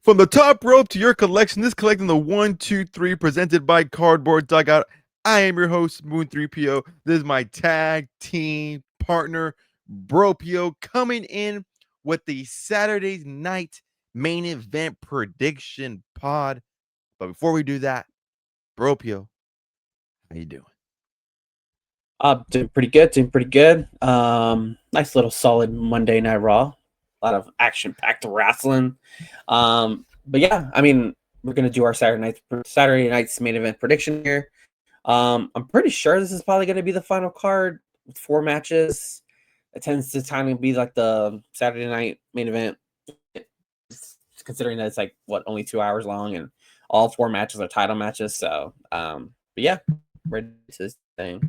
From the top rope to your collection, this collecting the 1, 2, 3 presented by Cardboard Dugout. I am your host, Moon 3PO. This is my tag team partner, Bropio, coming in with the Saturday night main event prediction pod. But before we do that, Bropio, how you doing? Doing pretty good, doing pretty good. Nice little solid Monday Night Raw. A lot of action-packed wrestling. But yeah, I mean, we're gonna do our Saturday night's main event prediction here. I'm pretty sure this is probably gonna be the final card with 4 matches. It tends to kind of be like the Saturday night main event, considering that it's like only 2 hours long, and all 4 matches are title matches. So, but yeah, ready to this thing.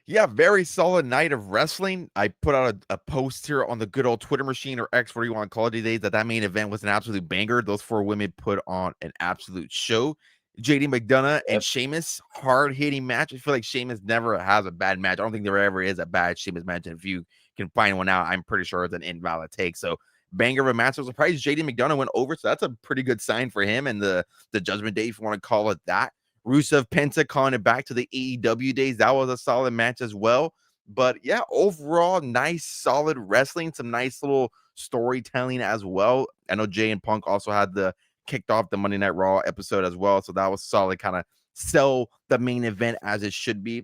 Yeah, very solid night of wrestling. I put out a post here on the good old Twitter machine or X, whatever you want to call it these days, that main event was an absolute banger. Those four women put on an absolute show. JD McDonough and Yep. Sheamus, hard-hitting match. I feel like Sheamus never has a bad match. I don't think there ever is a bad Sheamus match. And if you can find one out, I'm pretty sure it's an invalid take. So banger of a match. I was surprised JD McDonough went over. So that's a pretty good sign for him and the Judgment Day, if you want to call it that. Rusev Penta calling it back to the AEW days. That was a solid match as well. But yeah, overall, nice, solid wrestling. Some nice little storytelling as well. I know Jay and Punk also had kicked off the Monday Night Raw episode as well. So that was solid, kind of sell the main event as it should be.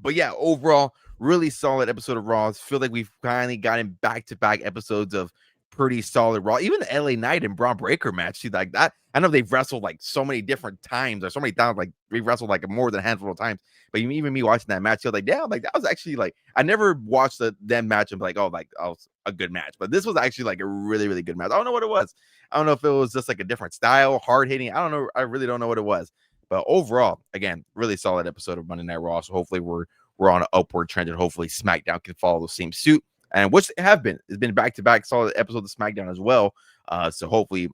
But yeah, overall, really solid episode of Raw. I feel like we've finally gotten back-to-back episodes of pretty solid Raw. Even the LA Knight and Braun Breaker match, see, like that. I know they've wrestled like so many different times or so many times, like we wrestled like more than a handful of times. But even me watching that match, I was like, damn, like that was actually like I never watched them match and be like, oh, was a good match. But this was actually like a really, really good match. I don't know what it was. I don't know if it was just like a different style, hard hitting. I don't know. I really don't know what it was. But overall, again, really solid episode of Monday Night Raw. So hopefully we're on an upward trend, and hopefully SmackDown can follow the same suit. And which they have been. It's been back-to-back solid episodes of SmackDown as well. So hopefully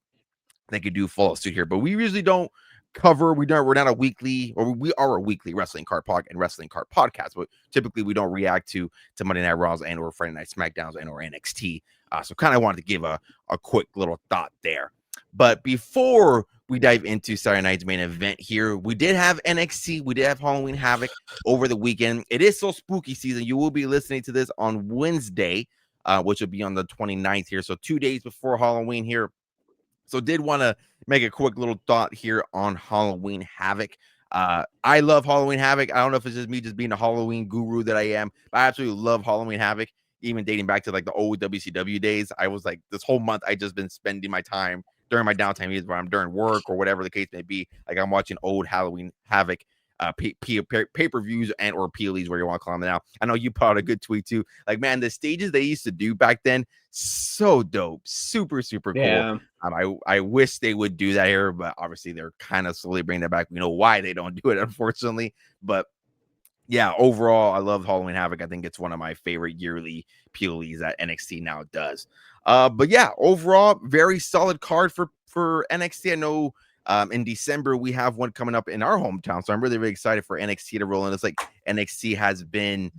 they could do follow suit here. But we usually don't cover. We're not a weekly, or we are a weekly wrestling card podcast. But typically we don't react to Monday Night Raws and or Friday Night SmackDowns and or NXT. So kind of wanted to give a quick little thought there. But before we dive into Saturday night's main event here, we did have NXT. We did have Halloween Havoc over the weekend. It is so spooky season. You will be listening to this on Wednesday, which will be on the 29th here. So 2 days before Halloween here. So did want to make a quick little thought here on Halloween Havoc. I love Halloween Havoc. I don't know if it's just me just being a Halloween guru that I am, but I absolutely love Halloween Havoc. Even dating back to like the old WCW days, I was like this whole month I just been spending my time during my downtime, either I'm during work or whatever the case may be. Like I'm watching old Halloween Havoc pay-per-views and or PLEs, where you want to call them now. I know you put out a good tweet too. Like, man, the stages they used to do back then, so dope, super, super cool. Yeah. I wish they would do that here, but obviously they're kind of slowly bringing that back. We know why they don't do it, unfortunately. But yeah, overall, I love Halloween Havoc. I think it's one of my favorite yearly PLEs that NXT now does. But yeah, overall, very solid card for NXT. I know in December we have one coming up in our hometown, so I'm really, really excited for NXT to roll in. It's like NXT has been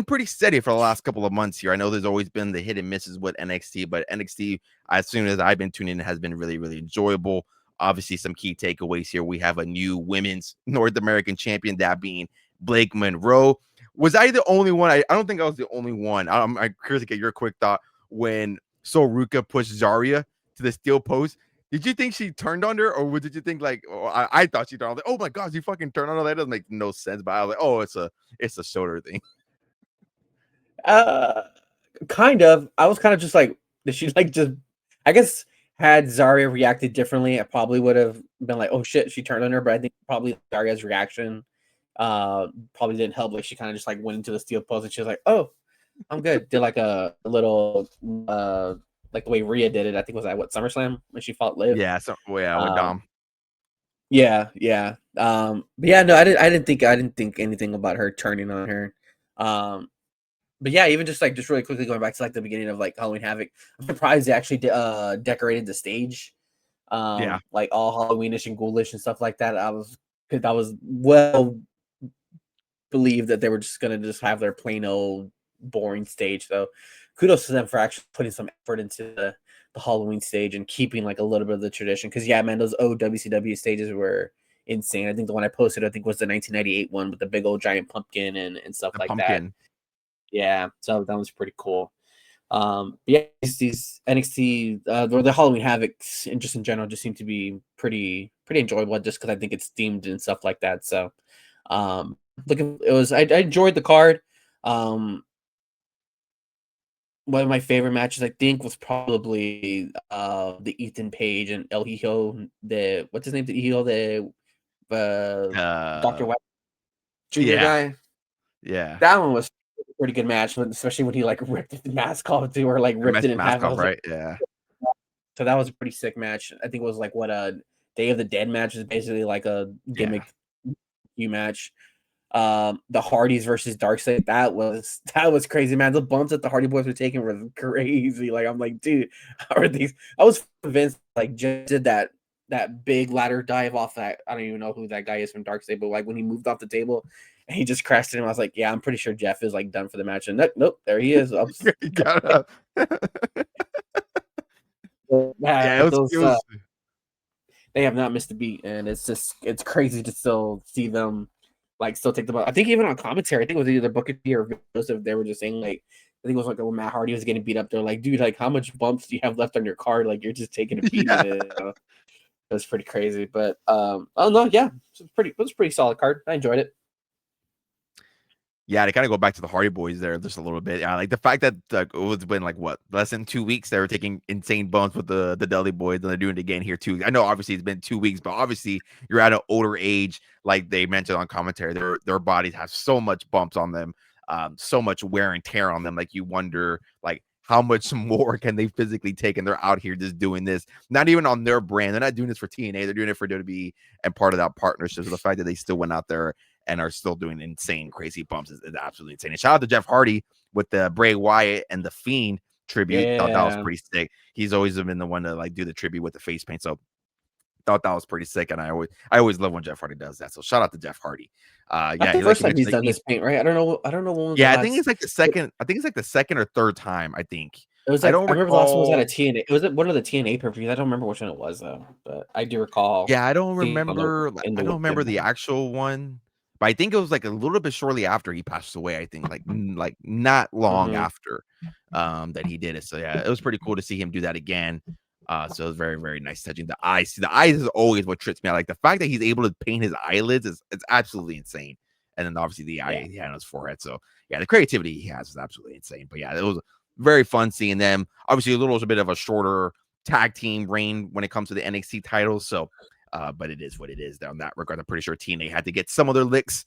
pretty steady for the last couple of months here. I know there's always been the hit and misses with NXT, but NXT, as soon as I've been tuning in, has been really, really enjoyable. Obviously, some key takeaways here. We have a new women's North American champion, that being Blake Monroe. Was I the only one? I don't think I was the only one. I'm curious to get your quick thought when Soruka pushed Zarya to the steel post. Did you think she turned on her, or did you think like I thought she turned on? Like, oh my gosh, you fucking turned on her. That doesn't make no sense. But I was like, oh, it's a shoulder thing. Uh, kind of. I was kind of just like, did she like just? I guess had Zarya reacted differently, I probably would have been like, oh shit, she turned on her. But I think probably Zarya's reaction, probably didn't help. Like she kind of just like went into the steel post and she was like, oh, I'm good. Did like a little, like the way Rhea did it. I think was at SummerSlam when she fought Liv. Yeah, so yeah, with Um, Dom. yeah. But yeah, no, I didn't think anything about her turning on her. Um, but yeah, even just really quickly going back to like the beginning of like Halloween Havoc, I'm surprised they actually decorated the stage, Yeah. like all Halloweenish and ghoulish and stuff like that. Because I was well believed that they were just gonna just have their plain old boring stage. So kudos to them for actually putting some effort into the Halloween stage and keeping like a little bit of the tradition. Because yeah, man, those old WCW stages were insane. I think the one I posted, I think, was the 1998 one with the big old giant pumpkin and stuff The like that. pumpkin. Yeah, so that was pretty cool. Yeah, these NXT or the Halloween Havocs and just in general just seem to be pretty enjoyable just because I think it's themed and stuff like that. So I enjoyed the card. One of my favorite matches I think was probably the Ethan Page and El Hijo, the what's his name? The Hijo, the Dr. White Jr. Yeah. guy. Yeah. That one was a pretty good match, especially when he like ripped the mask off too, or like The ripped it in half. mask I off, was like, right? Yeah. so that was a pretty sick match. I think it was like what a Day of the Dead match is basically like a Yeah. gimmick match. The Hardys versus Darkseid, that was crazy, man. The bumps that the Hardy Boys were taking were crazy. Like I'm like, dude, how are these? I was convinced like just did that big ladder dive off that. I don't even know who that guy is from Darkseid, but like when he moved off the table and he just crashed him, I was like, yeah, I'm pretty sure Jeff is like done for the match. And nope, there he is. You gotta- yeah, it Those was they have not missed a beat, and it's crazy to still see them like still take the ball. I think even on commentary, I think it was either Booker T or Joseph, they were just saying like I think it was like when Matt Hardy was getting beat up. They're like, dude, like how much bumps do you have left on your card? Like you're just taking a beating. yeah. It was pretty crazy. But oh no, yeah, it was a pretty solid card. I enjoyed it. Yeah, to kind of go back to the Hardy Boys there just a little bit. Yeah, like the fact that it was been like what less than 2 weeks they were taking insane bumps with the Dudley Boys, and they're doing it again here too. I know obviously it's been 2 weeks, but obviously you're at an older age, like they mentioned on commentary. Their bodies have so much bumps on them, so much wear and tear on them. Like you wonder like how much more can they physically take, and they're out here just doing this, not even on their brand. They're not doing this for TNA. They're doing it for WWE and part of that partnership. So the fact that they still went out there and are still doing insane, crazy bumps is absolutely insane. And shout out to Jeff Hardy with the Bray Wyatt and the Fiend tribute. Thought that was Yeah, pretty sick. He's always been the one to like do the tribute with the face paint. So thought that was pretty sick. And I always love when Jeff Hardy does that. So shout out to Jeff Hardy. that's Yeah, the like first you time mentioned, he's like done this paint, right? I don't know when was the yeah, I think last. it's like the second. I think it's like the second or third time. I think It was I like don't I remember the last one was at a recall. TNA. It was at one of the TNA per-views. I don't remember which one it was though, but I do recall Yeah, I don't seeing remember. in I the don't remember women the one. actual one, but I think it was like a little bit shortly after he passed away. I think like not long Mhm. after that he did it. So yeah, it was pretty cool to see him do that again. So it was very very nice touching the eyes. See, the eyes is always what trips me out. Like the fact that he's able to paint his eyelids is it's absolutely insane. And then obviously the eye Yeah. he had on his forehead. So yeah, the creativity he has is absolutely insane. But yeah, it was very fun seeing them. Obviously, a little bit of a shorter tag team reign when it comes to the NXT titles. So, but it is what it is down that regard. I'm pretty sure TNA had to get some of their licks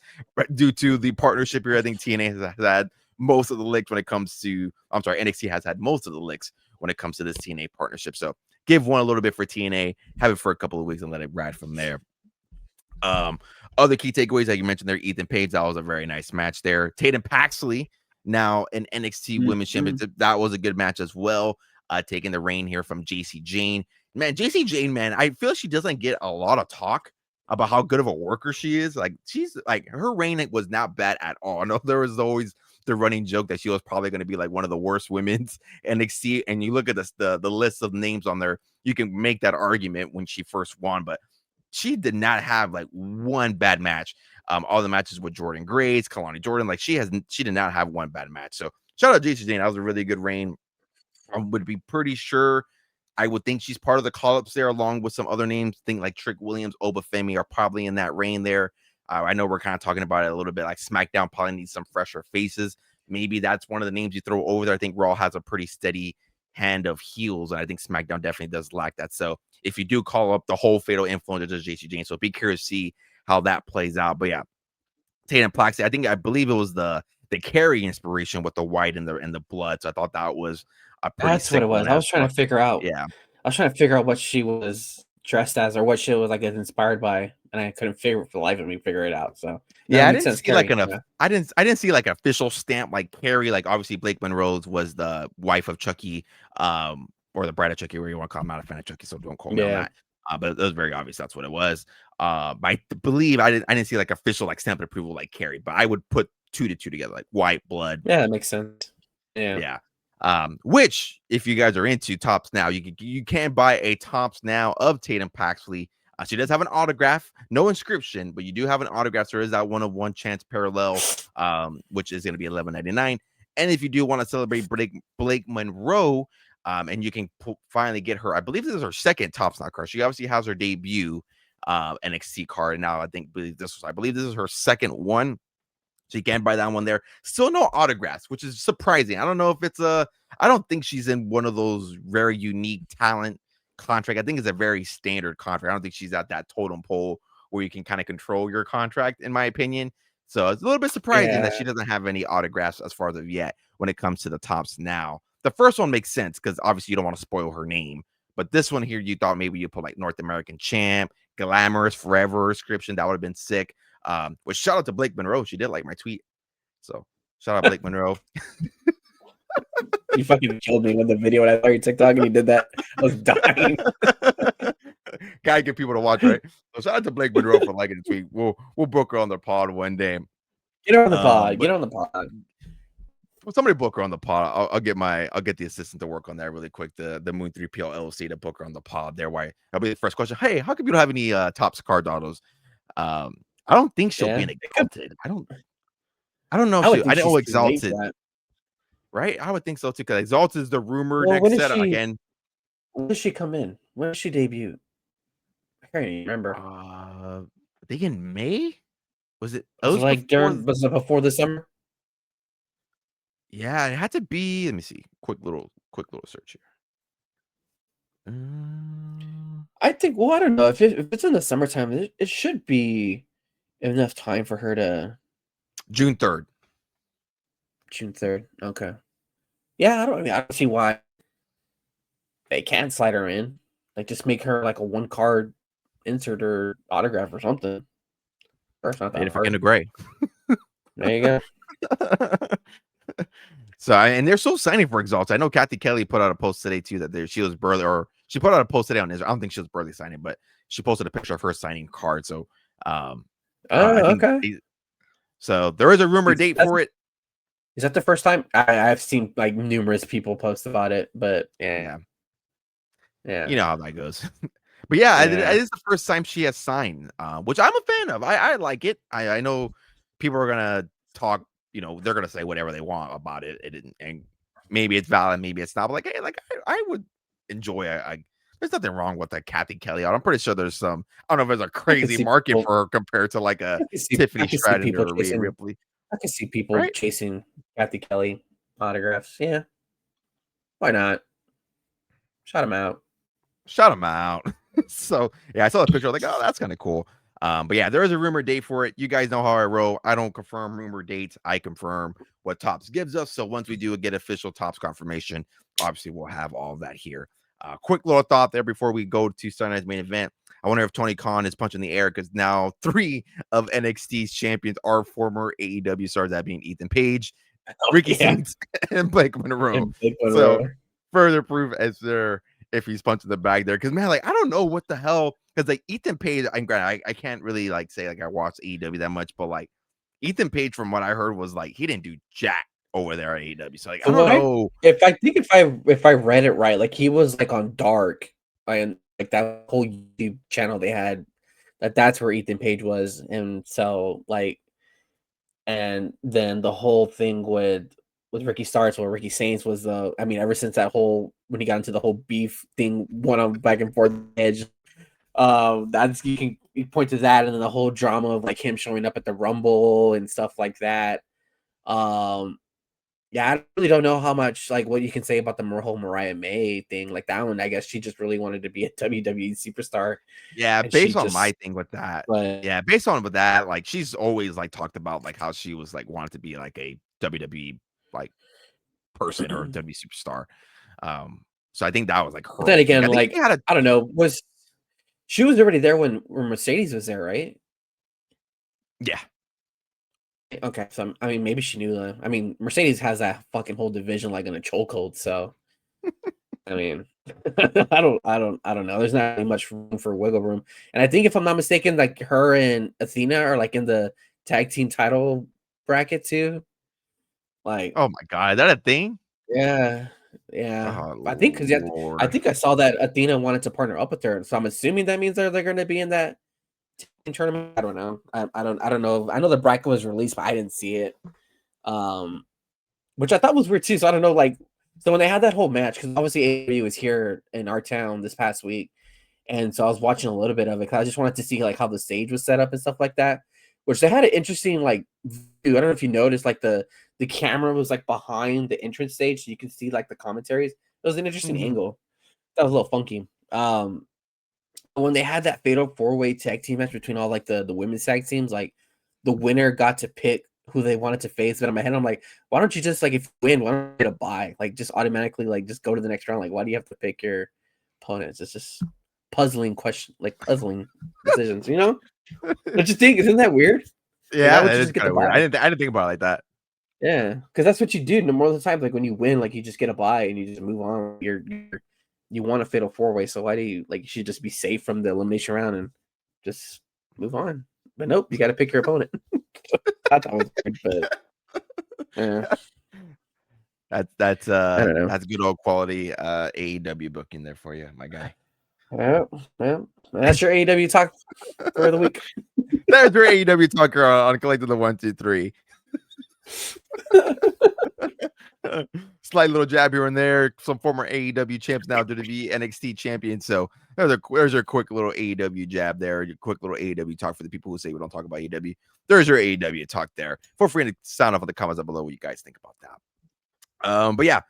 due to the partnership here. I think TNA has had most of the licks when it comes to, I'm sorry, NXT has had most of the licks when it comes to this TNA partnership. So give one a little bit for TNA, have it for a couple of weeks and let it ride from there. Um, Other key takeaways, like you mentioned there, Ethan Page, that was a very nice match there. Tatum Paxley, now an NXT Women's Mhm. Championship, that was a good match as well. Taking the reign here from JC Jane. Man, JC Jane, man, I feel she doesn't get a lot of talk about how good of a worker she is. Like, she's like, her reign was not bad at all. I know there was always the running joke that she was probably going to be like one of the worst women's NXT. And you look at the list of names on there, you can make that argument when she first won, but she did not have like one bad match. All the matches with Jordan Grace, Kalani Jordan, like she did not have one bad match. So shout out to JC Jane. That was a really good reign. I would be pretty sure. I would think she's part of the call-ups there, along with some other names. Think like Trick Williams, Obafemi are probably in that reign there. I know we're kind of talking about it a little bit. Like SmackDown probably needs some fresher faces. Maybe that's one of the names you throw over there. I think Raw has a pretty steady hand of heels, and I think SmackDown definitely does lack that. So if you do call up the whole Fatal Influence, just JC Jane. So be curious to see how that plays out. But yeah, Tatum Plaxi, I believe it was the Carrie inspiration with the white and the blood. So I thought that was a pretty That's what sick it one was. I as was trying well. to figure out. Yeah. I was trying to figure out what she was dressed as or what she was like inspired by, and I couldn't figure for the life of me figure it out. So no, it Yeah, I makes didn't sense, see like Carrie. an Yeah, I didn't see like an official stamp like Carrie. Like obviously Blake Monroe's was the wife of Chucky, or the bride of Chucky, where you want to call him. I'm not a fan of Chucky, so don't quote me on yeah. that. But it was very obvious that's what it was. But I believe I didn't see like official like stamp of approval like Carrie, but I would put two to two together, like white blood. Yeah, that makes sense. Yeah. Yeah. Which, if you guys are into Tops Now, you can buy a Tops Now of Tatum Paxley. She does have an autograph, no inscription, but you do have an autograph. So there is that 1 of 1 chance parallel, which is going to be $11.99. And if you do want to celebrate Blake Monroe, and you can finally get her, I believe this is her second Tops Now card. She obviously has her debut NXT card, and now I believe this is her second one. So you can buy that one there. Still no autographs, which is surprising. I don't know if it's I don't think she's in one of those very unique talent contract. I think it's a very standard contract. I don't think she's at that totem pole where you can kind of control your contract, in my opinion. So it's a little bit surprising that she doesn't have any autographs as far as of yet when it comes to the Tops Now. The first one makes sense because obviously you don't want to spoil her name. But this one here, you thought maybe you put like North American Champ, Glamorous Forever inscription. That would have been sick. Which shout out to Blake Monroe. She did like my tweet. So shout out Blake Monroe. You fucking killed me with the video when I saw your TikTok and you did that. I was dying. Gotta get people to watch, right? So shout out to Blake Monroe for liking the tweet. We'll book her on the pod one day. Get her on the pod. Get on the pod. Well, somebody book her on the pod. I'll get the assistant to work on that really quick. The Moon 3PL LLC to book her on the pod there. Why? That'll be the first question. Hey, how come you don't have any Tops card autos? I don't think she'll be an Exalted. I don't know if I know Exalted. Right? I would think so too, because Exalted is the rumor next set again. When does she come in? When does she debut? I can't even remember. I think in May? Was it? Was it before the summer? Yeah, it had to be. Let me see. Quick little search here. I think. Well, I don't know if it's in the summertime. It should be enough time for her to. June 3rd. June 3rd. Okay. Yeah, I don't see why they can't slide her in. Like, just make her like a 1-card insert or autograph or something. Or it's not that hard. Kendal Grey. There you go. So, and they're still signing for Exalted. I know Kathy Kelly put out a post today too that she was Burley, or she put out a post today on Israel. I don't think she was Burley signing, but she posted a picture of her signing card. So, okay. So there is a rumor date for it. Is that the first time? I've seen like numerous people post about it, but yeah, you know how that goes. But yeah, it is the first time she has signed, which I'm a fan of. I like it. I know people are gonna talk. You know, they're gonna say whatever they want about it, and maybe it's valid, maybe it's not. But like, hey, like I would enjoy. There's nothing wrong with that Kathy Kelly out. I'm pretty sure there's some. I don't know if there's a crazy market for her compared to like a Tiffany Stratton or Rhea Ripley. I can see people chasing Kathy Kelly autographs. Yeah, why not? Shout them out. So yeah, I saw the picture. I was like, oh, that's kind of cool. But yeah, there is a rumor date for it. You guys know how I roll. I don't confirm rumor dates. I confirm what Tops gives us. So once we do get official Tops confirmation, obviously we'll have all of that here. Quick little thought there before we go to Sunday night's main event. I wonder if Tony Khan is punching the air because now 3 of NXT's champions are former AEW stars, that being Ethan Page, Ricky Saints, and Blake Monroe. So further proof as there if he's punching the bag there. Because man, like I don't know what the hell. Because like Ethan Page, I can't really like say like I watched AEW that much, but like Ethan Page, from what I heard, was like he didn't do jack over there at AEW. So like I don't know if I read it right, like he was like on Dark and like that whole YouTube channel they had, that's where Ethan Page was, and so like, and then the whole thing with Ricky Starks, where Ricky Saints was ever since that whole when he got into the whole beef thing, went on back and forth edge. That's you can point to that, and then the whole drama of like him showing up at the Rumble and stuff like that. Yeah, I really don't know how much like what you can say about the whole Mariah May thing. Like that one, I guess she just really wanted to be a WWE superstar. Yeah, based on my thing with that. Yeah, based on with that, like she's always like talked about like how she was like wanted to be like a WWE like person or a WWE superstar. So I think that was like her. But then again, like I don't know, she was already there when Mercedes was there, right? Yeah. Okay, so I mean, maybe she knew that. I mean, Mercedes has that fucking whole division like in a chokehold. So, I mean, I don't know. There's not really much room for wiggle room. And I think if I'm not mistaken, like her and Athena are like in the tag team title bracket too. Like, oh my god, is that a thing? Yeah, yeah. Oh I think because I Lord. think I saw that Athena wanted to partner up with her, so I'm assuming that means they're going to be in that tournament. I don't know. I don't know. I know the bracket was released, but I didn't see it. Um, which I thought was weird too. So I don't know, like, so when they had that whole match, because obviously AEW was here in our town this past week, and so I was watching a little bit of it because I just wanted to see like how the stage was set up and stuff like that. Which they had an interesting like view. I don't know if you noticed, like the camera was like behind the entrance stage, so you can see like the commentaries. It was an interesting Mhm. angle. That was a little funky. When they had that fatal four-way tag team match between all like the women's tag teams, like the winner got to pick who they wanted to face. But in my head, I'm like, why don't you just like if you win, why don't you get a bye? Like just automatically like just go to the next round. Like why do you have to pick your opponents? It's just puzzling question, like puzzling decisions. You know? Don't you think? Isn't that weird? Like why Yeah, would that you is just get the kinda weird. bye? I didn't think about it like that. Yeah, because that's what you do. No more of the time, like when you win, like you just get a bye and you just move on. You want a fatal four way, so why do you like? You should just be safe from the elimination round and just move on. But nope, you got to pick your opponent. I thought it was weird, but yeah, I don't know. That's good old quality AEW booking there for you, my guy. Well, that's your AEW talk for the week. There's your AEW talker on Collective the 1, 2, 3. Slight little jab here and there. Some former AEW champs now WWE NXT champions. So there's a quick little AEW jab there. Your quick little AEW talk for the people who say we don't talk about AEW. There's your AEW talk there. Feel free to sound off in the comments down below what you guys think about that. But yeah,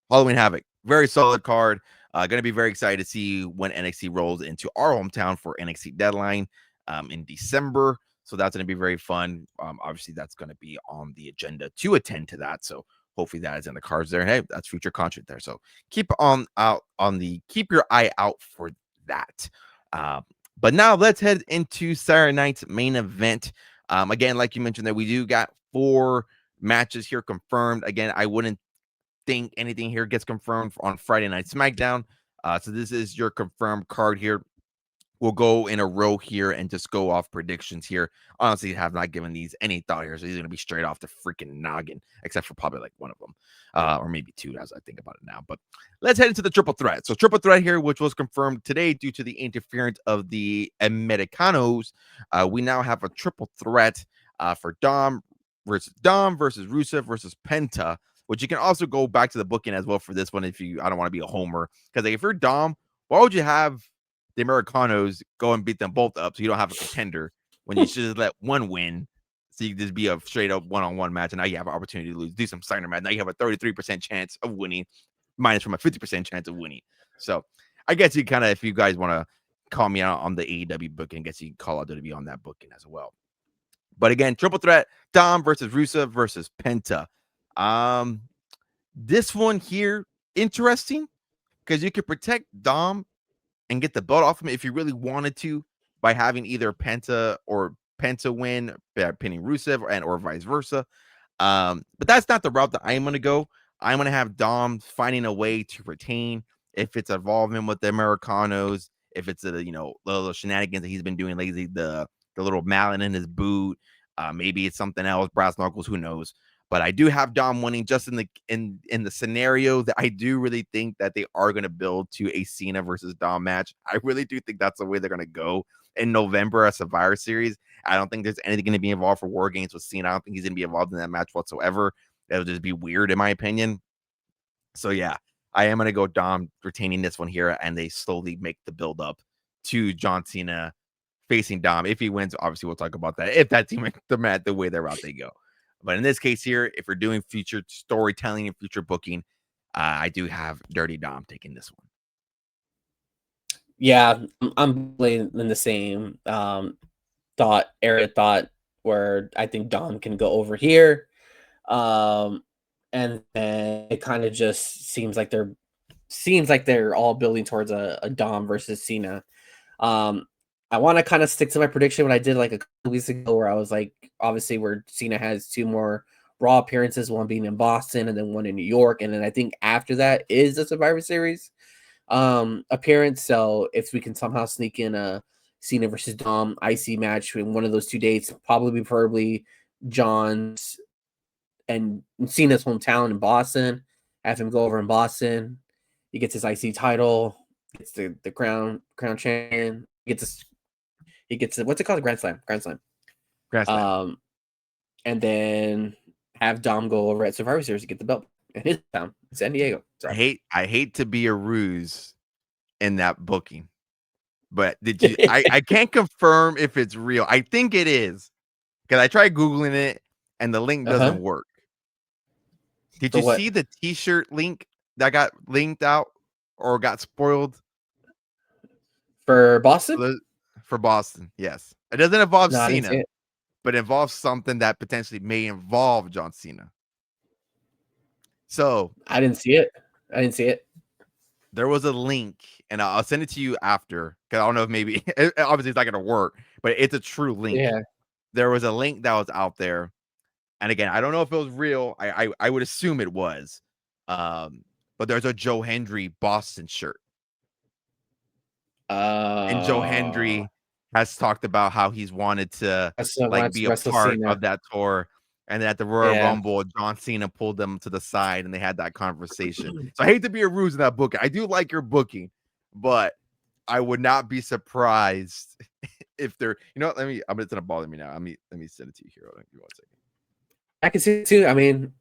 Halloween Havoc, very solid card. Going to be very excited to see when NXT rolls into our hometown for NXT Deadline in December. So that's going to be very fun. Obviously, that's going to be on the agenda to attend to that. So hopefully that is in the cards there. Hey, that's future content there. So keep your eye out for that. But now let's head into Saturday night's main event. Again, like you mentioned, that we do got 4 matches here confirmed. Again, I wouldn't think anything here gets confirmed on Friday Night SmackDown. So this is your confirmed card here. We'll go in a row here and just go off predictions here. Honestly, have not given these any thought here. So these are going to be straight off the freaking noggin, except for probably like one of them, or maybe 2 as I think about it now. But let's head into the triple threat. So triple threat here, which was confirmed today due to the interference of the Americanos. We now have a triple threat for Dom versus Rusev versus Penta, which you can also go back to the booking as well for this one if you, I don't want to be a homer. Because like, if you're Dom, why would you have the Americanos go and beat them both up so you don't have a contender when you should just let one win so you can just be a straight up one-on-one match and now you have an opportunity to lose, do some signer match. Now you have a 33% chance of winning minus from a 50% chance of winning. So I guess you kind of, if you guys want to call me out on the AEW booking, I guess you can call out WWE on that booking as well. But again, triple threat, Dom versus Rusev versus Penta. This one here, interesting because you could protect Dom and get the belt off him if you really wanted to by having either Penta win, pinning Rusev, and or vice versa. But that's not the route that I'm going to go. I'm going to have Dom finding a way to retain if it's involvement with the Americanos, if it's a little shenanigans that he's been doing lately, the little mallet in his boot, maybe it's something else, brass knuckles, who knows. But I do have Dom winning just in the scenario that I do really think that they are going to build to a Cena versus Dom match. I really do think that's the way they're going to go in November as Survivor Series. I don't think there's anything going to be involved for War Games with Cena. I don't think he's going to be involved in that match whatsoever. It'll just be weird in my opinion. So yeah, I am going to go Dom retaining this one here, and they slowly make the build up to John Cena facing Dom. If he wins, obviously we'll talk about that. If that team the way they're out they go. But in this case here, if we're doing future storytelling and future booking, I do have Dirty Dom taking this one. Yeah, I'm playing in the same thought where I think Dom can go over here. And then it kind of just seems like they're all building towards a Dom versus Cena. I want to kind of stick to my prediction what I did like a couple weeks ago, where I was like, obviously, where Cena has 2 more Raw appearances, one being in Boston and then one in New York, and then I think after that is the Survivor Series appearance. So if we can somehow sneak in a Cena versus Dom IC match in one of those 2 dates, preferably John's and Cena's hometown in Boston, have him go over in Boston. He gets his IC title, gets the crown champion, he gets what's it called? The Grand Slam. Grand Slam. And then have Dom go over at Survivor Series to get the belt in his town, San Diego. So. I hate to be a ruse in that booking, but did you? I can't confirm if it's real. I think it is because I tried googling it and the link doesn't work. Did you see the T-shirt link that got linked out or got spoiled for Boston? For Boston, yes. It doesn't involve No, Cena, but it involves something that potentially may involve John Cena. So I didn't see it. There was a link, and I'll send it to you after because I don't know if maybe obviously it's not going to work, but it's a true link. Yeah. There was a link that was out there, and again, I don't know if it was real. I would assume it was, but there's a Joe Hendry Boston shirt, and Joe Hendry has talked about how he's wanted to be a part of that tour. And at the Royal Rumble, John Cena pulled them to the side and they had that conversation. So I hate to be a ruse in that booking. I do like your booking, but I would not be surprised if they're, it's gonna bother me now. Let me send it to you here. Hold on, give me 1 second. I can see it too. I mean,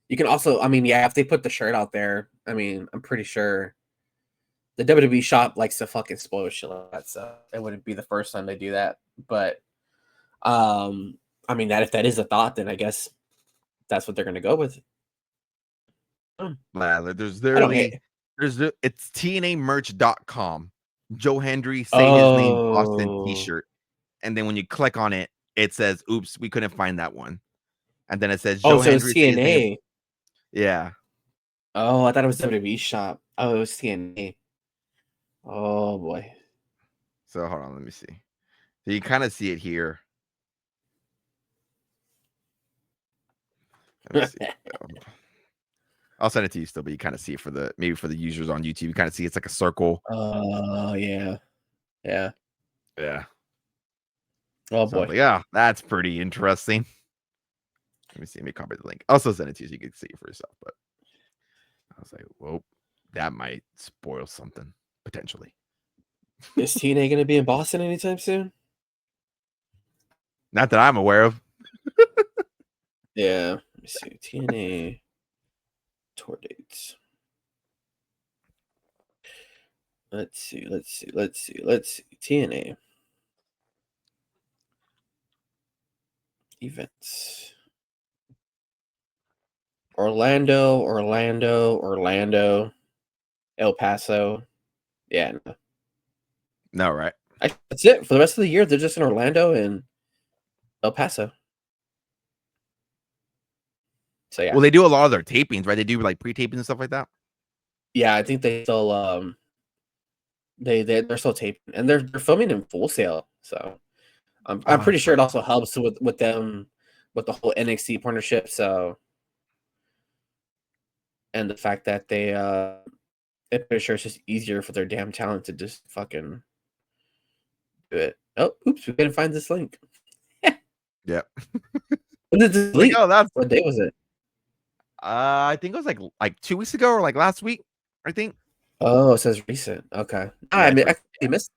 you can also, if they put the shirt out there, I'm pretty sure the WWE shop likes to fucking spoil shit like that. So it wouldn't be the first time they do that. But that if that is a thought, then I guess that's what they're gonna go with. There's literally it's TNAmerch.com. Joe Hendry say his name Boston t-shirt. And then when you click on it, it says, oops, we couldn't find that one. And then it says Joe Hendry. TNA. Yeah. Oh, I thought it was WWE shop. Oh, it was TNA. Oh boy. So hold on, let me see. So you kind of see it here. Let me see. I'll send it to you still, but you kind of see it for the users on YouTube. You kind of see it's like a circle. Oh yeah. Yeah. Yeah. Oh boy. Yeah, that's pretty interesting. Let me see. Let me copy the link. I'll also send it to you so you can see it for yourself. But I was like, well, that might spoil something potentially. Is TNA going to be in Boston anytime soon? Not that I'm aware of. Yeah. Let me see. TNA tour dates. Let's see. TNA events. Orlando, El Paso. Yeah. No, right? That's it. For the rest of the year, they're just in Orlando and El Paso. So yeah. Well, they do a lot of their tapings, right? They do like pre-tapings and stuff like that. Yeah, I think they still they're still taping and they're filming in Full Sail. So I'm pretty sure it also helps with them with the whole NXT partnership. So and the fact that they I'm pretty sure it's just easier for their damn talent to just fucking do it. Oh, oops, we couldn't find this link. Yep. When did this link? What day was it? I think it was like 2 weeks ago or like last week, I think. Oh, it says recent. Okay. I missed.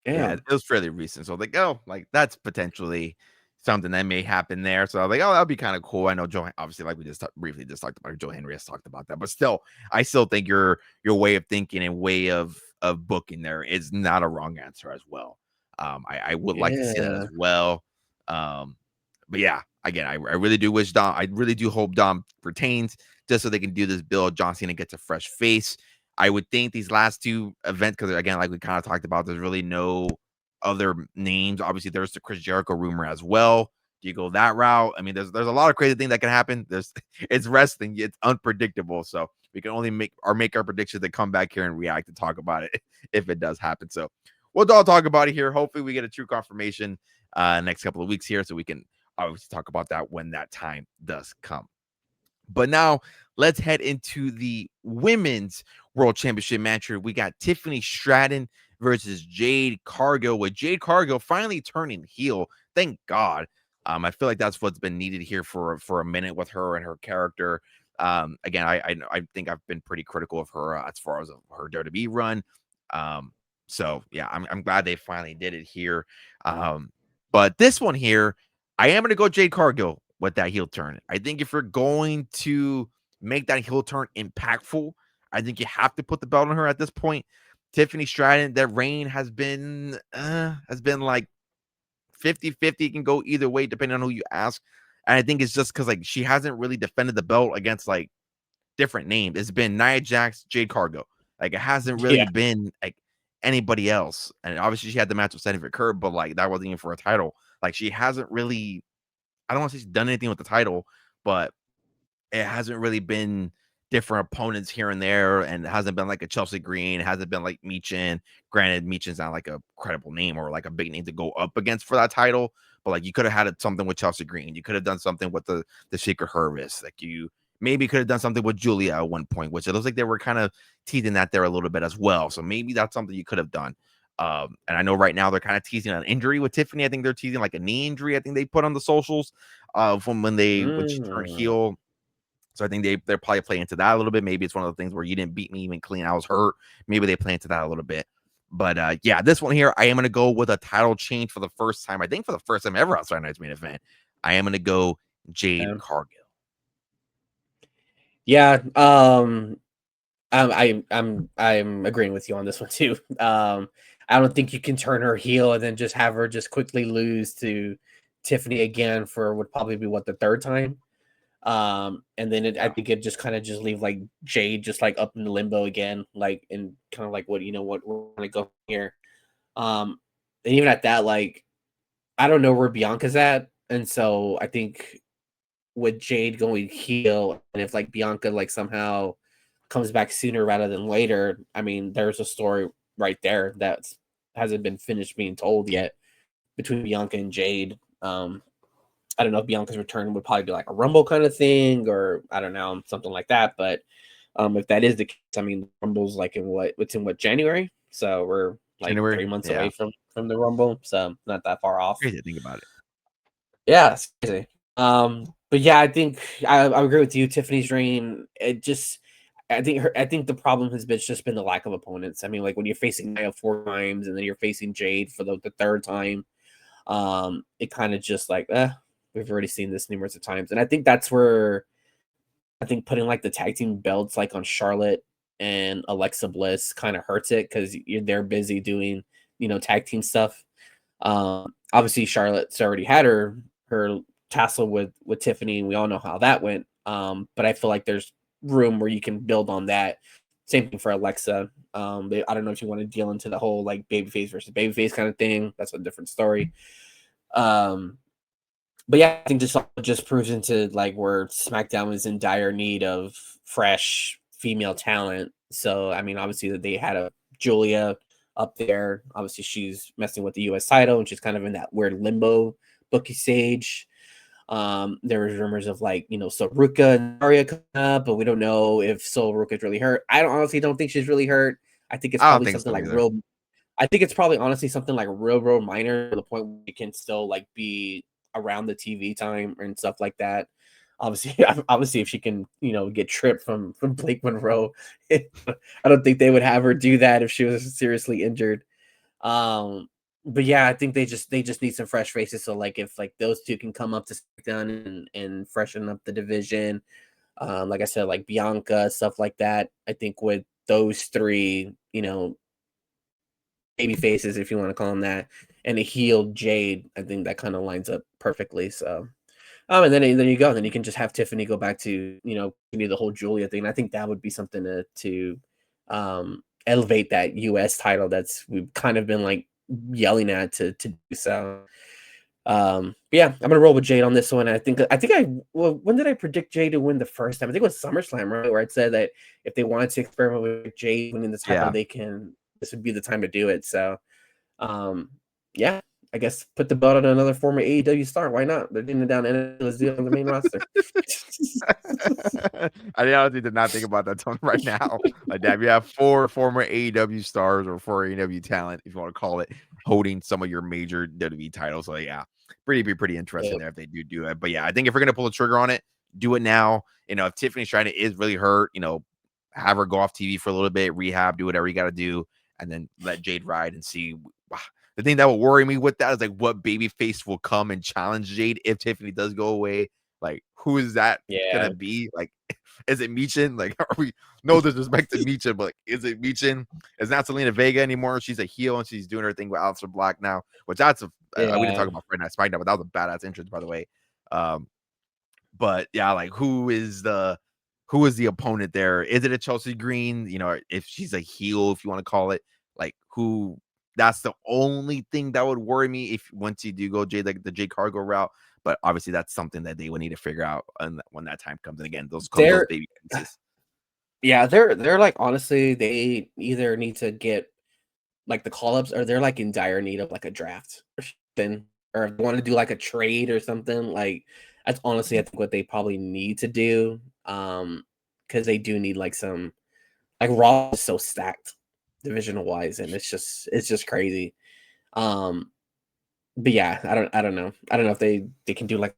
Yeah, it was fairly recent. So like, that's potentially something that may happen there. So I was like, that'd be kind of cool. I know Joe, obviously, like we just briefly talked about, Joe Henry has talked about that, but still, I still think your way of thinking and way of booking there is not a wrong answer as well. I would like to see that as well. But yeah, again, I really do wish Dom. I really do hope Dom retains just so they can do this build. John Cena gets a fresh face. I would think these last two events, because again, like we kind of talked about, there's really no other names. Obviously, there's the Chris Jericho rumor as well. Do you go that route? I mean, there's a lot of crazy things that can happen. It's wrestling, it's unpredictable. So we can only make our predictions and come back here and react and talk about it if it does happen. So we'll all talk about it here. Hopefully, we get a true confirmation next couple of weeks here, so we can obviously talk about that when that time does come. But now let's head into the women's world championship match here. We got Tiffany Stratton versus Jade Cargill, with Jade Cargill finally turning heel. Thank God. I feel like that's what's been needed here for a minute with her and her character. Again, I think I've been pretty critical of her as far as her WWE run. So yeah, I'm glad they finally did it here. But this one here, I am gonna go Jade Cargill with that heel turn. I think if you're going to make that heel turn impactful, I think you have to put the belt on her at this point. Tiffany Stratton, that reign has been like 50-50. It can go either way depending on who you ask. And I think it's just because like she hasn't really defended the belt against like different names. It's been Nia Jax, Jade Cargill. Like it hasn't really Yeah. been like anybody else. And obviously she had the match with Stephanie Curb, but like that wasn't even for a title. Like she hasn't really, I don't want to say she's done anything with the title, but it hasn't really been different opponents here and there, and it hasn't been like a Chelsea Green, it hasn't been like Meechin. Granted, Meechin's not like a credible name or like a big name to go up against for that title, but like you could have had something with Chelsea Green, you could have done something with the Secret Harvest, like you maybe could have done something with Julia at one point, which it looks like they were kind of teasing that there a little bit as well. So maybe that's something you could have done. And I know right now they're kind of teasing an injury with Tiffany. I think they're teasing like a knee injury. I think they put on the socials from when she turned heel. So I think they're probably playing into that a little bit. Maybe it's one of the things where you didn't beat me even clean. I was hurt. Maybe they play into that a little bit. But yeah, this one here, I am going to go with a title change for the first time. I think for the first time ever outside Night's Main Event. I am going to go Jade Cargill. Yeah. I'm agreeing with you on this one too. I don't think you can turn her heel and then just have her just quickly lose to Tiffany again for would probably be the third time. And then I think it just kind of just leave like Jade just like up in limbo again, like and kind of like what we're gonna go here. And even at that, like I don't know where Bianca's at, and so I think with Jade going heel, and if like Bianca like somehow comes back sooner rather than later, I mean, there's a story right there that hasn't been finished being told yet between Bianca and Jade. I don't know if Bianca's return would probably be like a Rumble kind of thing, or I don't know, something like that. But if that is the case, I mean, Rumble's like in what January, so we're like January, 3 months away from the Rumble, so not that far off. Crazy to think about it. Yeah, it's crazy. But yeah, I think I agree with you. Tiffany's reign, I think the problem has just been the lack of opponents. I mean, like when you're facing Nia 4 times and then you're facing Jade for the third time, it kind of just like, we've already seen this numerous of times. And I think that's where I think putting like the tag team belts like on Charlotte and Alexa Bliss kind of hurts it because they're busy doing, tag team stuff. Obviously Charlotte's already had her tassel with Tiffany, and we all know how that went. But I feel like there's room where you can build on that. Same thing for Alexa. I don't know if you want to deal into the whole like babyface versus babyface kind of thing. That's a different story. But yeah, I think just proves into like where SmackDown is in dire need of fresh female talent. So I mean, obviously that they had a Julia up there. Obviously, she's messing with the U.S. title, and she's kind of in that weird limbo bookie stage. There was rumors of like Soruka and Arya coming up, but we don't know if Soruka's really hurt. I honestly don't think she's really hurt. I think it's probably something like real. I think it's probably honestly something like real minor to the point where you can still like be around the TV time and stuff like that. Obviously, if she can, get tripped from Blake Monroe, I don't think they would have her do that if she was seriously injured. But yeah, I think they just need some fresh faces. So like if like those two can come up to SmackDown and freshen up the division, like I said, like Bianca, stuff like that. I think with those three, baby faces, if you want to call them that, and a healed Jade, I think that kind of lines up perfectly. So, and then you go, then you can just have Tiffany go back to the whole Julia thing. I think that would be something to elevate that U.S. title we've kind of been like yelling at to do so. Yeah, I'm gonna roll with Jade on this one. When did I predict Jade to win the first time? I think it was SummerSlam, right? Where I said that if they wanted to experiment with Jade winning the title, this would be the time to do it. So, yeah, I guess put the belt on another former AEW star. Why not? They're getting it down and let's do it on the main roster. I honestly did not think about that tone right now. Like that, you have 4 former AEW stars or 4 AEW talent, if you want to call it, holding some of your major WWE titles. So yeah, pretty interesting there if they do it. But yeah, I think if we're gonna pull the trigger on it, do it now. If Tiffany's trying to is really hurt, have her go off TV for a little bit, rehab, do whatever you got to do, and then let Jade ride and see. Wow. The thing that will worry me with that is like what baby face will come and challenge Jade if Tiffany does go away. Like, who is that gonna be? Like, is it Michin? Like, are we no disrespect to Michin, but like, is it Michin? It's not Selena Vega anymore. She's a heel and she's doing her thing with Aleister Black now, which that's we didn't talk about Friday Night SmackDown, but that was a badass entrance, by the way. But yeah, like who is the opponent there? Is it a Chelsea Green? If she's a heel, if you want to call it, like who? That's the only thing that would worry me if once you do go the Jade Cargill route. But obviously, that's something that they would need to figure out when that time comes. And again, those baby faces. Yeah, they're like honestly, they either need to get like the call ups, or they're like in dire need of like a draft or something, or if they want to do like a trade or something. Like that's honestly, I think what they probably need to do, because they do need like some like Raw is so stacked divisional wise, and it's just crazy. But yeah, I don't know. I don't know if they can do like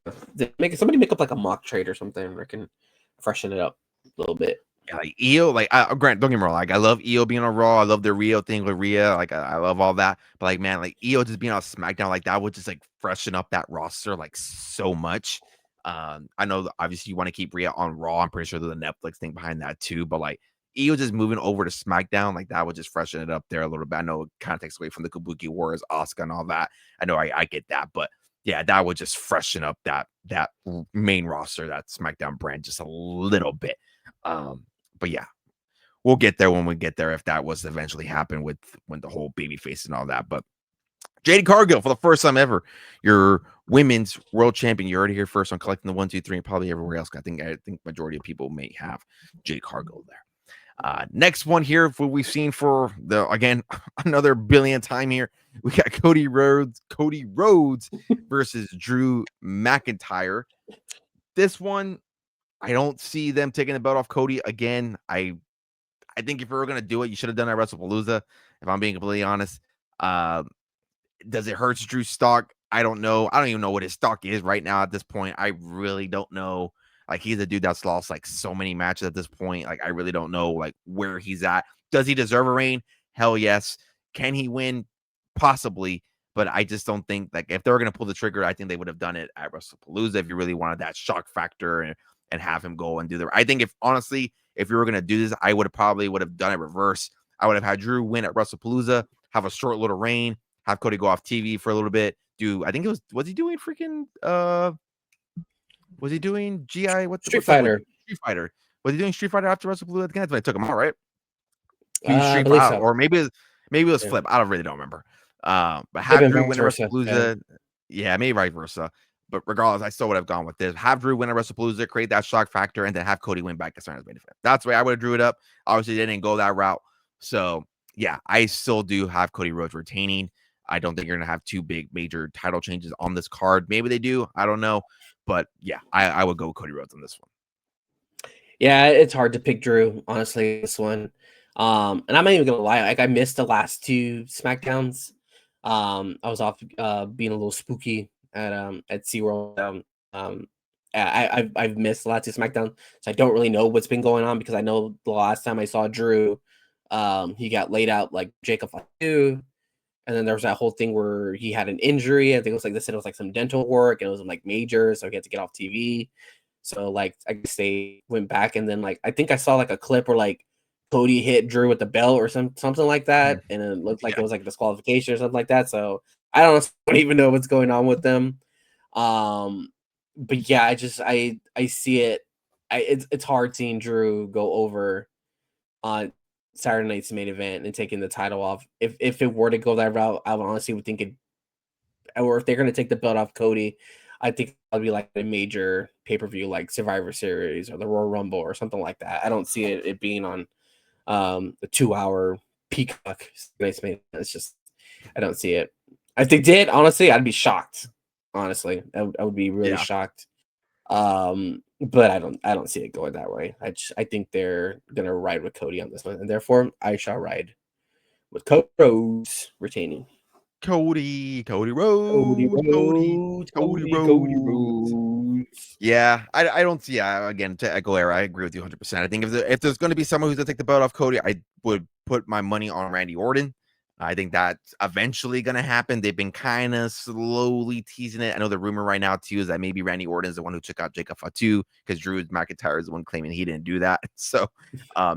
somebody make up like a mock trade or something, or can freshen it up a little bit. Yeah, like Io, like Grant, don't get me wrong, like I love Io being on Raw. I love the Rio thing with Rhea. Like I love all that. But like man, like Io just being on SmackDown, like that would just like freshen up that roster like so much. I know that obviously you want to keep Rhea on Raw. I'm pretty sure there's a Netflix thing behind that too. But like Io just moving over to SmackDown, like that would just freshen it up there a little bit. I know it kind of takes away from the Kabuki Warriors, Asuka, and all that. I know I get that, but yeah, that would just freshen up that main roster, that SmackDown brand just a little bit. But yeah, we'll get there when we get there if that was to eventually happen with when the whole baby face and all that. But Jade Cargill, for the first time ever, your women's world champion. You already here first on collecting the 1, 2, 3, and probably everywhere else. I think majority of people may have Jade Cargill there. Next one here, what we've seen for again another billion time here. We got Cody Rhodes versus Drew McIntyre. This one, I don't see them taking the belt off Cody again. I think if we were going to do it, you should have done it at WrestlePalooza, if I'm being completely honest. Does it hurt Drew's stock? I don't know. I don't even know what his stock is right now at this point. I really don't know. Like, he's a dude that's lost like so many matches at this point. Like, I really don't know like where he's at. Does he deserve a reign? Hell yes. Can he win? Possibly. But I just don't think, like, if they were going to pull the trigger, I think they would have done it at WrestlePalooza if you really wanted that shock factor and have him go and do the. I think if you were going to do this, I would have done it reverse. I would have had Drew win at WrestlePalooza, have a short little reign, have Cody go off TV for a little bit. I think was he doing freaking was he doing GI Street Fighter? Street Fighter. Was he doing Street Fighter after WrestlePalooza? I think that's when I took him out, right? I believe so. Or maybe it was Flip. I don't remember. But have Drew win a WrestlePalooza. Yeah, maybe vice versa. But regardless, I still would have gone with this. Have Drew win a WrestlePalooza, create that shock factor, and then have Cody win back as main event. That's the way I would have drew it up. Obviously, they didn't go that route. So yeah, I still do have Cody Rhodes retaining. I don't think you're going to have two big major title changes on this card. Maybe they do. I don't know. But yeah, I would go with Cody Rhodes on this one. Yeah, it's hard to pick Drew, honestly, this one. And I'm not even going to lie. Like, I missed the last two SmackDowns. I was off being a little spooky at SeaWorld. I've missed the last two SmackDown, so I don't really know what's been going on, because I know the last time I saw Drew, he got laid out like Jacob Fatu. And then there was that whole thing where he had an injury. I think it was like they said it was like some dental work, and it was like major, so he had to get off TV. So like I guess they went back, and then like I think I saw like a clip where like Cody hit Drew with the belt or something like that, and it looked like it was like a disqualification or something like that. So I don't even know what's going on with them. But yeah, I see it. It's hard seeing Drew go over on Saturday night's main event and taking the title off. If it were to go that route, I would honestly think it, or if they're going to take the belt off Cody, I think it'll be like a major pay-per-view like Survivor Series or the Royal Rumble or something like that. I don't see it being on the 2-hour Peacock night's main event. It's just, I don't see it. If they did, honestly, I'd be shocked. Honestly, I would be really shocked. But I don't see it going that way. I think they're gonna ride with Cody on this one, and therefore I shall ride with Cody Rhodes retaining. Cody Cody Rhodes, Rhodes, Cody Rhodes. Rhodes. Yeah, I don't see. Again, to echo Era, I agree with you 100%. I think if there's going to be someone who's going to take the belt off Cody, I would put my money on Randy Orton. I think that's eventually going to happen. They've been kind of slowly teasing it. I know the rumor right now too is that maybe Randy Orton is the one who took out Jacob Fatu because Drew McIntyre is the one claiming he didn't do that. So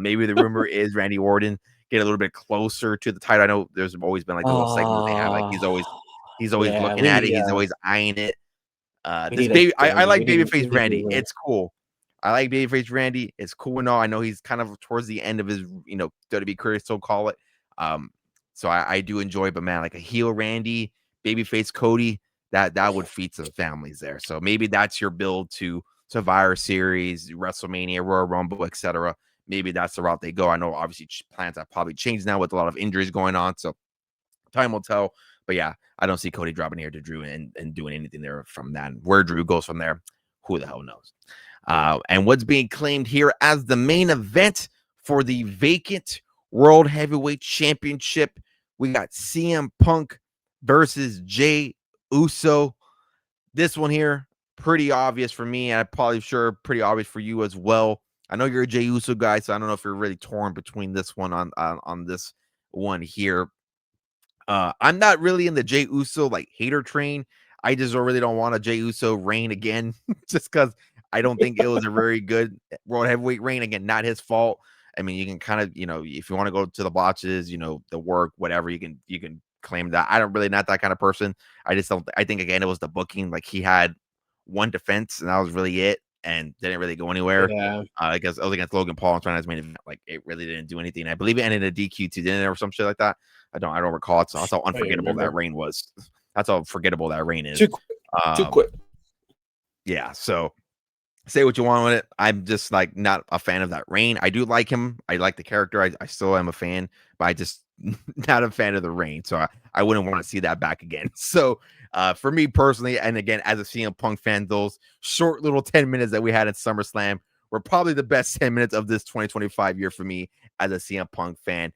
maybe the rumor is Randy Orton get a little bit closer to the title. I know there's always been like the little segments they have, like he's always Yeah, looking at it, he's always eyeing it. we This need a baby, I Randy. like We babyface need a Randy. Drew. It's cool. I like babyface Randy. It's cool and all. I know he's kind of towards the end of his, WWE career, so call it. So I do enjoy, but man, like a heel Randy, babyface Cody, that would feed some families there. So maybe that's your build to Survivor Series, WrestleMania, Royal Rumble, etc. Maybe that's the route they go. I know obviously plans have probably changed now with a lot of injuries going on. So time will tell. But yeah, I don't see Cody dropping here to Drew and doing anything there from that. Where Drew goes from there, who the hell knows? And what's being claimed here as the main event for the vacant World Heavyweight Championship, we got CM Punk versus Jey Uso. This one here, pretty obvious for me, and I'm probably sure pretty obvious for you as well. I know you're a Jey Uso guy, so I don't know if you're really torn between this one on this one here. I'm not really in the Jey Uso like hater train. I just really don't want a Jey Uso reign again, just because I don't think it was a very good world heavyweight reign. Again, not his fault. I mean, you can kind of, if you want to go to the botches, the work, whatever, you can claim that. I don't really not that kind of person. I just don't. I think again, it was the booking. Like he had one defense, and that was really it, and didn't really go anywhere. Yeah, I guess it was against Logan Paul and trying to main event. Like it really didn't do anything. I believe it ended in a DQ too, didn't it, or some shit like that. I don't recall it. So that's how I don't even unforgettable that remember. reign was. That's how forgettable that reign is. Too quick. Too quick. Yeah. So say what you want with it. I'm just like not a fan of that reign. I do like him. I like the character. I still am a fan, but I just not a fan of the reign. So I wouldn't want to see that back again. So for me personally, and again, as a CM Punk fan, those short little 10 minutes that we had in SummerSlam were probably the best 10 minutes of this 2025 year for me as a CM Punk fan.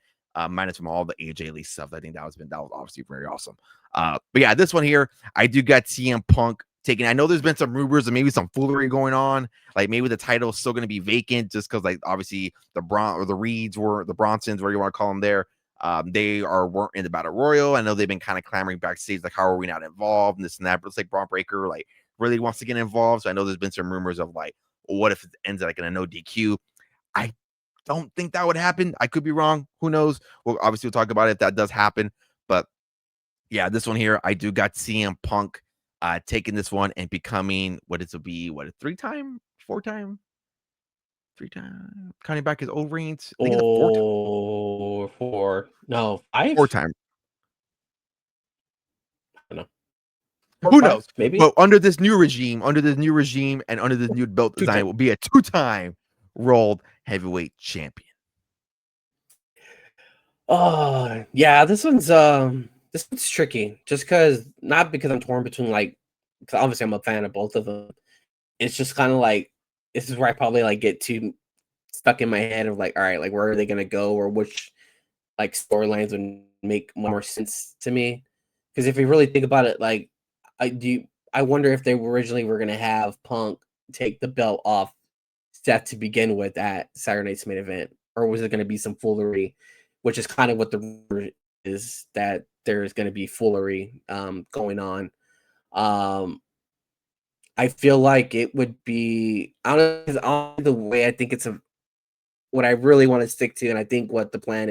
Minus from all the AJ Lee stuff. I think that was obviously very awesome. But yeah, this one here, I do got CM Punk taking. I know there's been some rumors and maybe some foolery going on. Like maybe the title is still going to be vacant just because, like, obviously the Reeds were the Bronsons, whatever you want to call them there. They weren't in the battle royal. I know they've been kind of clamoring backstage, like, how are we not involved? And this and that. But it's like Braun Breaker, like, really wants to get involved. So I know there's been some rumors of like, well, what if it ends like in a no DQ? I don't think that would happen. I could be wrong. Who knows? Well, obviously we'll talk about it if that does happen. But yeah, this one here, I do got CM Punk taking this one and becoming what it will be, what, a 3-time, 4-time, 3-time, counting back his old reigns. I think it's a 4-time. Or 4. No, 5? 4-time. I don't know. 4 Who 5, knows? maybe? But under this new regime, and under this new belt 2 design, time. will be a 2-time World Heavyweight Champion. Oh, yeah, this one's tricky. Just because, not because I'm torn between, like, because obviously I'm a fan of both of them. It's just kind of like, this is where I probably like get too stuck in my head of like, all right, like where are they gonna go, or which like storylines would make more sense to me? Because if you really think about it, like, I wonder if they originally were gonna have Punk take the belt off Seth to begin with at Saturday Night's Main Event, or was it gonna be some foolery, which is kind of what the rumor is, that there is gonna be foolery going on. Um, I feel like it would be honestly the way I think it's what I really want to stick to, and I think what the plan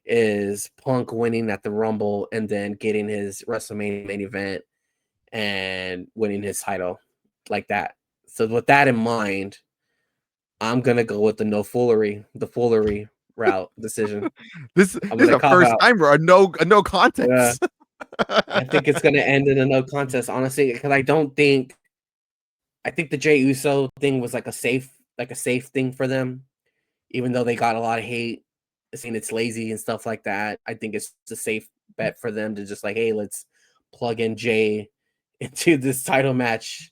is Punk winning at the Rumble and then getting his WrestleMania main event and winning his title like that. So with that in mind, I'm gonna go with the foolery route decision. This I'm is gonna the cop first out. time for a no Yeah, contest. I think it's gonna end in a no contest, honestly, because I think the Jey Uso thing was like a safe thing for them, even though they got a lot of hate, saying it's lazy and stuff like that. I think it's a safe bet for them to just like, hey, let's plug in Jay into this title match,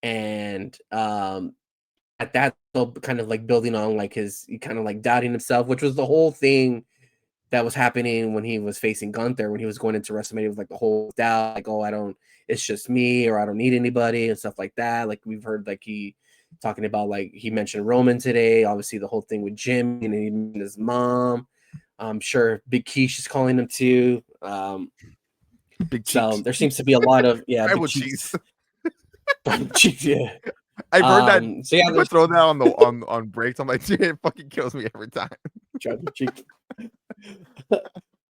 and at that, so kind of like building on like his kind of like doubting himself, which was the whole thing that was happening when he was facing Gunther, when he was going into WrestleMania with like the whole doubt, like, oh, it's just me, or I don't need anybody and stuff like that. Like we've heard like he talking about, like he mentioned Roman today, obviously the whole thing with Jim and even his mom. I'm sure Big Keish is calling him too. Big So cheeks. there seems to be a lot of Tribal Big cheeks. Cheeks. Cheeks, yeah. I've heard that So yeah, people there's throw that on breaks. I'm like, dude, it fucking kills me every time. Tribal Cheeks.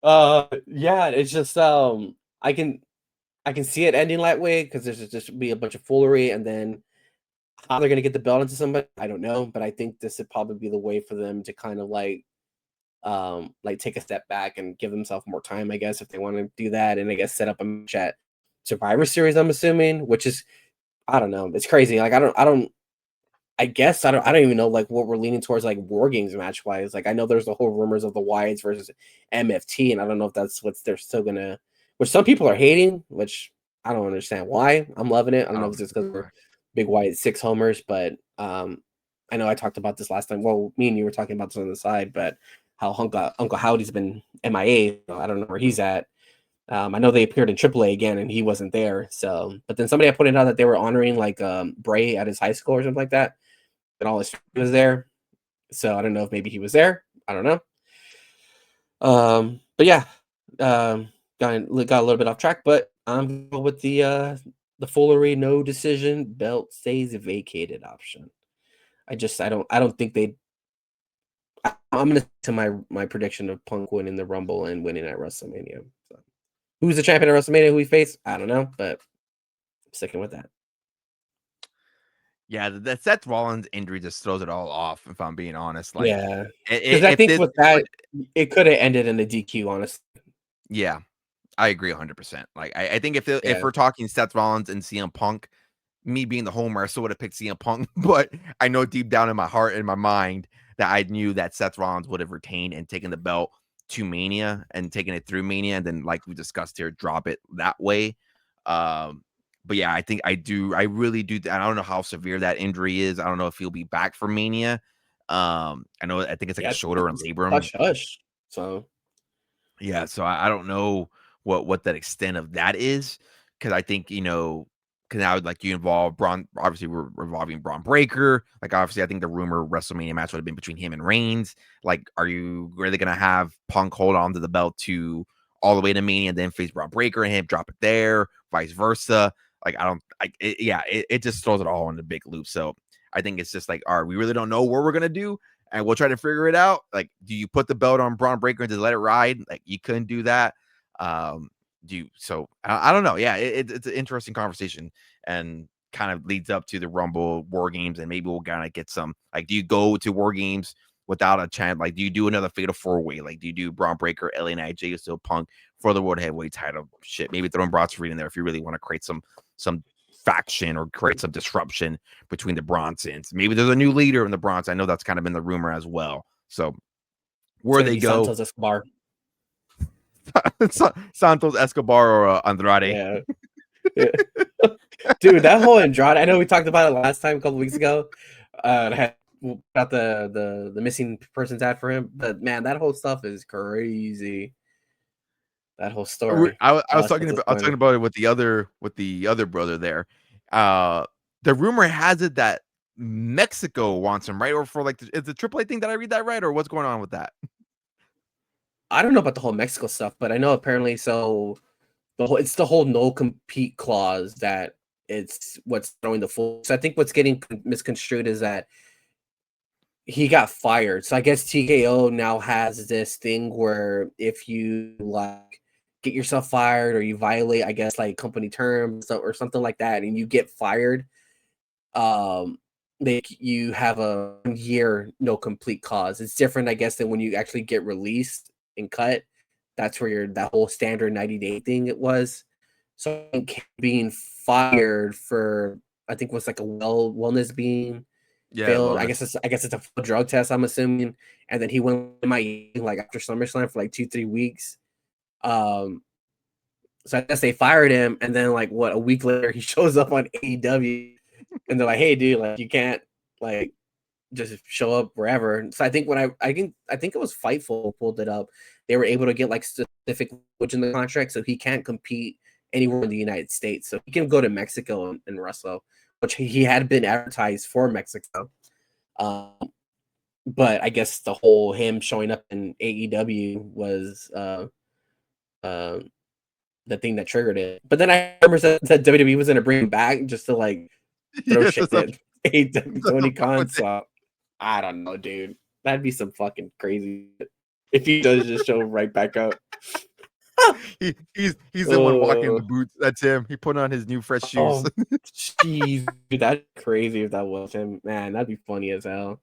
Yeah, it's just I can see it ending that way because there's just be a bunch of foolery, and then how they're gonna get the belt into somebody, I don't know, but I think this would probably be the way for them to kind of like take a step back and give themselves more time, I guess, if they want to do that, and I guess set up a match at Survivor Series, I'm assuming, which is, I don't know, it's crazy. Like I guess I don't even know like what we're leaning towards like War Games match wise. Like I know there's the whole rumors of the Wyatts versus MFT, and I don't know if that's what they're still gonna, which some people are hating, which I don't understand why. I'm loving it. I don't know if it's just because we're big Wyatt 6 homers, but I know I talked about this last time. Well, me and you were talking about this on the side, but how Uncle Howdy's been MIA. I don't know where he's at. I know they appeared in AAA again, and he wasn't there. So, but then somebody had pointed out that they were honoring like Bray at his high school or something like that, and all his family was there. So I don't know if maybe he was there. I don't know. But yeah, got a little bit off track, but I'm going with the foolery, no decision, belt stays vacated option. I don't think they. I'm gonna to my prediction of Punk winning the Rumble and winning at WrestleMania. So, who's the champion at WrestleMania? Who he faced? I don't know, but I'm sticking with that. Yeah, the Seth Rollins injury just throws it all off. If I'm being honest, like, Yeah, because I if think this, with that, it could have ended in a DQ. Honestly, yeah, I agree 100%. Like, I think if yeah, we're talking Seth Rollins and CM Punk, me being the homer, I still would have picked CM Punk, but I know deep down in my heart and my mind that I knew that Seth Rollins would have retained and taken the belt to Mania and taken it through Mania, and then like we discussed here, drop it that way. But yeah, I think I really do. I don't know how severe that injury is. I don't know if he'll be back for Mania. I think it's like a yeah, shoulder and labrum. hush, hush. So Yeah, so I don't know what that extent of that is, because I think, because now like you involve Braun, obviously we're revolving Braun Breaker. Like obviously, I think the rumor WrestleMania match would have been between him and Reigns. Like, are you really gonna have Punk hold on to the belt to all the way to Mania and then face Braun Breaker and him drop it there, vice versa? Like I don't, it just throws it all in the big loop. So I think it's just like, all right, we really don't know what we're gonna do, and we'll try to figure it out. Like, do you put the belt on Braun Breaker and just let it ride? Like, you couldn't do that. I don't know. Yeah, it's an interesting conversation and kind of leads up to the Rumble War Games, and maybe we'll kind of get some. Like, do you go to War Games without a chance? Like, do you do another Fatal 4-Way? Like, do you do Braun Breaker, LA Knight, Jey Uso, Punk for the World Heavyweight title? Shit, maybe throw in Broad Street in there if you really want to create some faction or create some disruption between the Bronsons. Maybe there's a new leader in the Bronx. I know that's kind of been the rumor as well. So where they go, Santos Escobar. Santos Escobar or Andrade. Yeah. Yeah. Dude, that whole Andrade, I know we talked about it last time a couple weeks ago. I had about the missing person's ad for him, but man, that whole stuff is crazy. That whole story. I was talking about it with the other brother there. The rumor has it that Mexico wants him, right? Or for like, is the AAA thing, that I read that right, or what's going on with that? I don't know about the whole Mexico stuff, but I know apparently so it's the whole no compete clause that it's what's throwing the full. So I think what's getting misconstrued is that he got fired. So I guess TKO now has this thing where if you like get yourself fired or you violate, I guess, like company terms or something like that, and you get fired, you have a year no complete cause. It's different, I guess, than when you actually get released and cut. That's where that whole standard 90-day thing it was. So being fired for, I think, was like a wellness being Yeah, failed. I wellness. guess it's a drug test, I'm assuming. And then he went to my like after SummerSlam for like 2-3 weeks. So I guess they fired him, and then like a week later he shows up on AEW, and they're like, "Hey, dude, like you can't like just show up wherever. So I think I think it was Fightful pulled it up. They were able to get like specific language in the contract, so he can't compete anywhere in the United States. So he can go to Mexico and wrestle, which he had been advertised for Mexico. But I guess the whole him showing up in AEW was the thing that triggered it. But then I remember that WWE was going to bring him back just to like throw shit at AEW Tony Khan. So I don't know, dude. That'd be some fucking crazy if he does just show right back up. He's the one walking in the boots. That's him. He put on his new fresh shoes. Oh, jeez, dude, that's crazy if that was him. Man, that'd be funny as hell.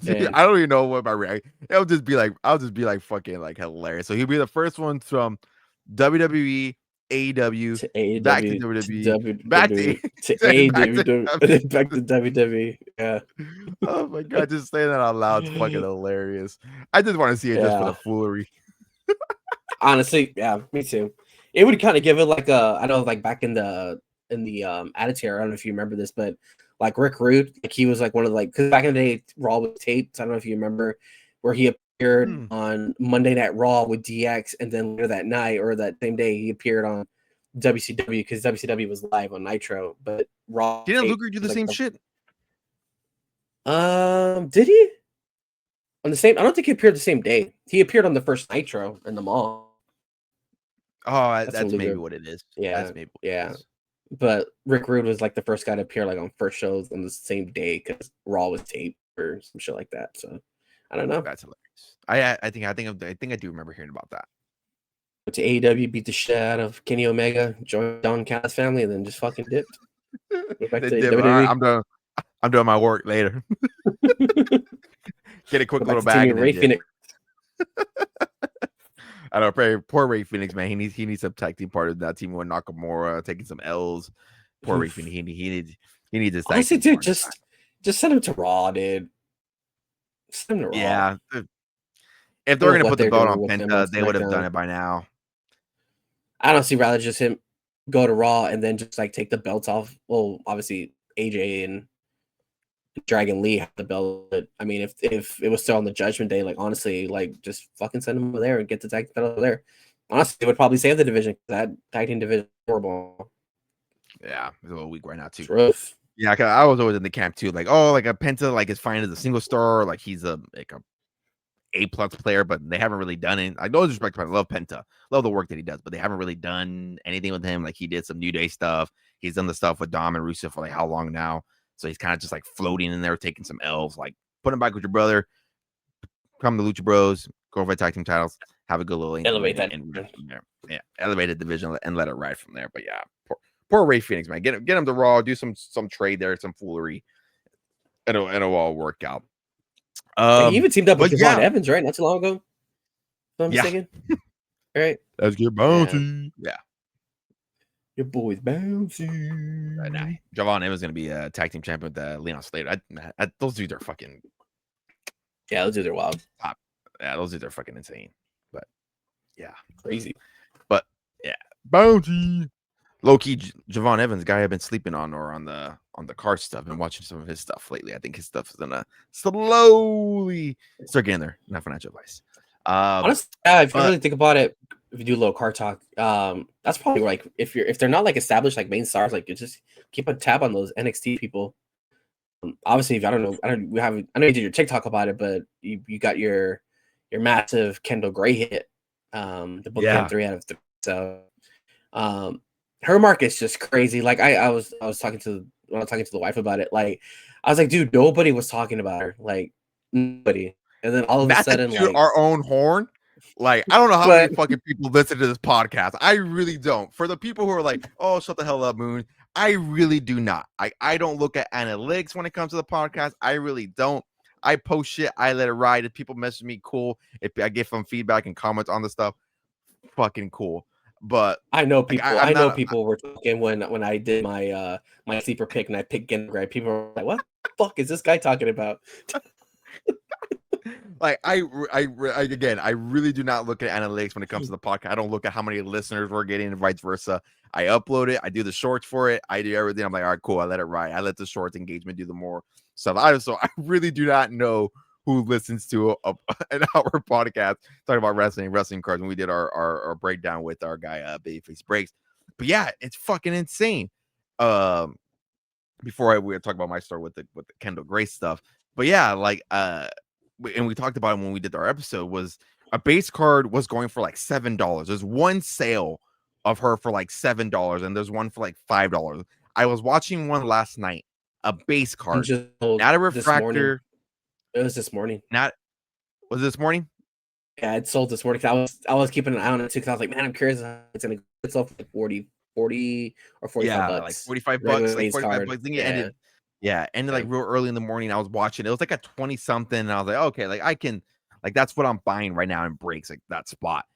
Dude, I don't even know what my reaction. I'll just be like fucking like hilarious. So he'll be the first one from WWE, AEW, to AEW, back to WWE, back to AEW, back to WWE. Yeah. Oh my god, just saying that out loud is fucking hilarious. I just want to see it just for the foolery. Honestly, yeah, me too. It would kind of give it like I know, like back in the Attitude Era, I don't know if you remember this, but like Rick Rude, like he was like one of the, like, because back in the day Raw was taped. I don't know if you remember where he appeared on Monday Night Raw with DX, and then later that night or that same day he appeared on WCW because WCW was live on Nitro, but Raw. Didn't Luger do the same shit? Did he? On the same? I don't think he appeared the same day. He appeared on the first Nitro in the mall. Oh, that's maybe what it is. Yeah, that's maybe yeah. But Rick Rude was like the first guy to appear like on first shows on the same day because Raw was taped or some shit like that. So I don't know. That's hilarious. I think I do remember hearing about that. But to AEW, beat the shit out of Kenny Omega, joined Don Callis family, and then just fucking dipped. Back to WWE. I'm doing my work later. Get a quick little bag. And Ray Phoenix. I don't know. Poor Ray Phoenix, man. He needs some tag team part of that team with Nakamura taking some L's. Poor Ray Phoenix. He needs his. Honestly, dude, just send him to Raw, dude. Send him to Raw. Yeah. If they're gonna put the belt on Penta, they would have done it by now. I don't see rather just him go to Raw and then just like take the belts off. Well, obviously AJ and Dragon Lee have the belt. But I mean, if it was still on the Judgment Day, like honestly, like just fucking send him over there and get the tag belt over there. Honestly, it would probably save the division. That tag team division is horrible. Yeah, it's a little weak right now too. It's rough. Yeah, cause I was always in the camp too. Like, oh, like a Penta, like is fine as a single star, like he's a A+ player, but they haven't really done it. Like, no disrespect, I love Penta, love the work that he does, but they haven't really done anything with him. Like he did some New Day stuff. He's done the stuff with Dom and Rusev for like how long now? So he's kind of just like floating in there, taking some L's. Like, put him back with your brother. Come to Lucha Bros. Go for tag team titles. Have a good little elevate that. Yeah, elevate the division and let it ride from there. But yeah, poor Ray Phoenix, man. Get him to Raw. Do some trade there, some foolery. It'll all work out. He even teamed up with Javon Evans, right? Not too long ago. If I'm mistaken. Right. That's good bouncy. Yeah. Your boy's bouncy. Nah, Javon Evans is gonna be a tag team champion with Leon Slater. Those dudes are fucking. Yeah, those dudes are wild. Top. Yeah, those dudes are fucking insane. But yeah, crazy. But yeah, bounty. Low key, Javon Evans, guy I've been sleeping on or on the car stuff. Been watching some of his stuff lately. I think his stuff is gonna slowly start getting there. Not financial advice. Honestly, if you really think about it, if you do a little car talk, that's probably like if they're not like established like main stars, like you just keep a tab on those NXT people. Obviously, if I know you did your TikTok about it, but you got your massive Kendal Grey hit, the book 3 out of 3. So, her market's just crazy. Like I was talking to the wife about it. Like I was like, dude, nobody was talking about her. Like nobody. And then all of a sudden, like our own horn. Like, I don't know how many fucking people listen to this podcast. I really don't. For the people who are like, oh, shut the hell up, Moon. I really do not. I don't look at analytics when it comes to the podcast. I really don't. I post shit. I let it ride. If people message me, cool. If I give them feedback and comments on the stuff, fucking cool. But I know people. Like, I know people were talking when I did my my sleeper pick and I picked Kendal Grey. People were like, "What the fuck is this guy talking about?" Like again, I really do not look at analytics when it comes to the podcast. I don't look at how many listeners we're getting and vice versa. I upload it, I do the shorts for it, I do everything. I'm like, all right, cool. I let it ride. I let the shorts engagement do the more stuff. I really do not know who listens to an hour podcast talking about wrestling cards when we did our breakdown with our guy Babyface Breaks. But yeah, it's fucking insane. Before we talk about my story with the Kendall Grey stuff. But yeah, like and we talked about it when we did our episode, was a base card was going for like $7. There's one sale of her for like $7, and there's one for like $5. I was watching one last night, a base card, Just not a this morning. refractor. It was this morning. Not was it this morning? Yeah, it sold this morning. 'Cause I was keeping an eye on it too, because I was like, man, I'm curious how it's gonna go. It sold for like 40 or 45 Yeah, like bucks. 45 bucks, Regular like base 45 card. bucks. I think it Yeah. ended. Yeah, ended like Yeah. real early in the morning. I was watching. It was like a 20 something, and I was like, okay, like I can, like that's what I'm buying right now in breaks, like that spot.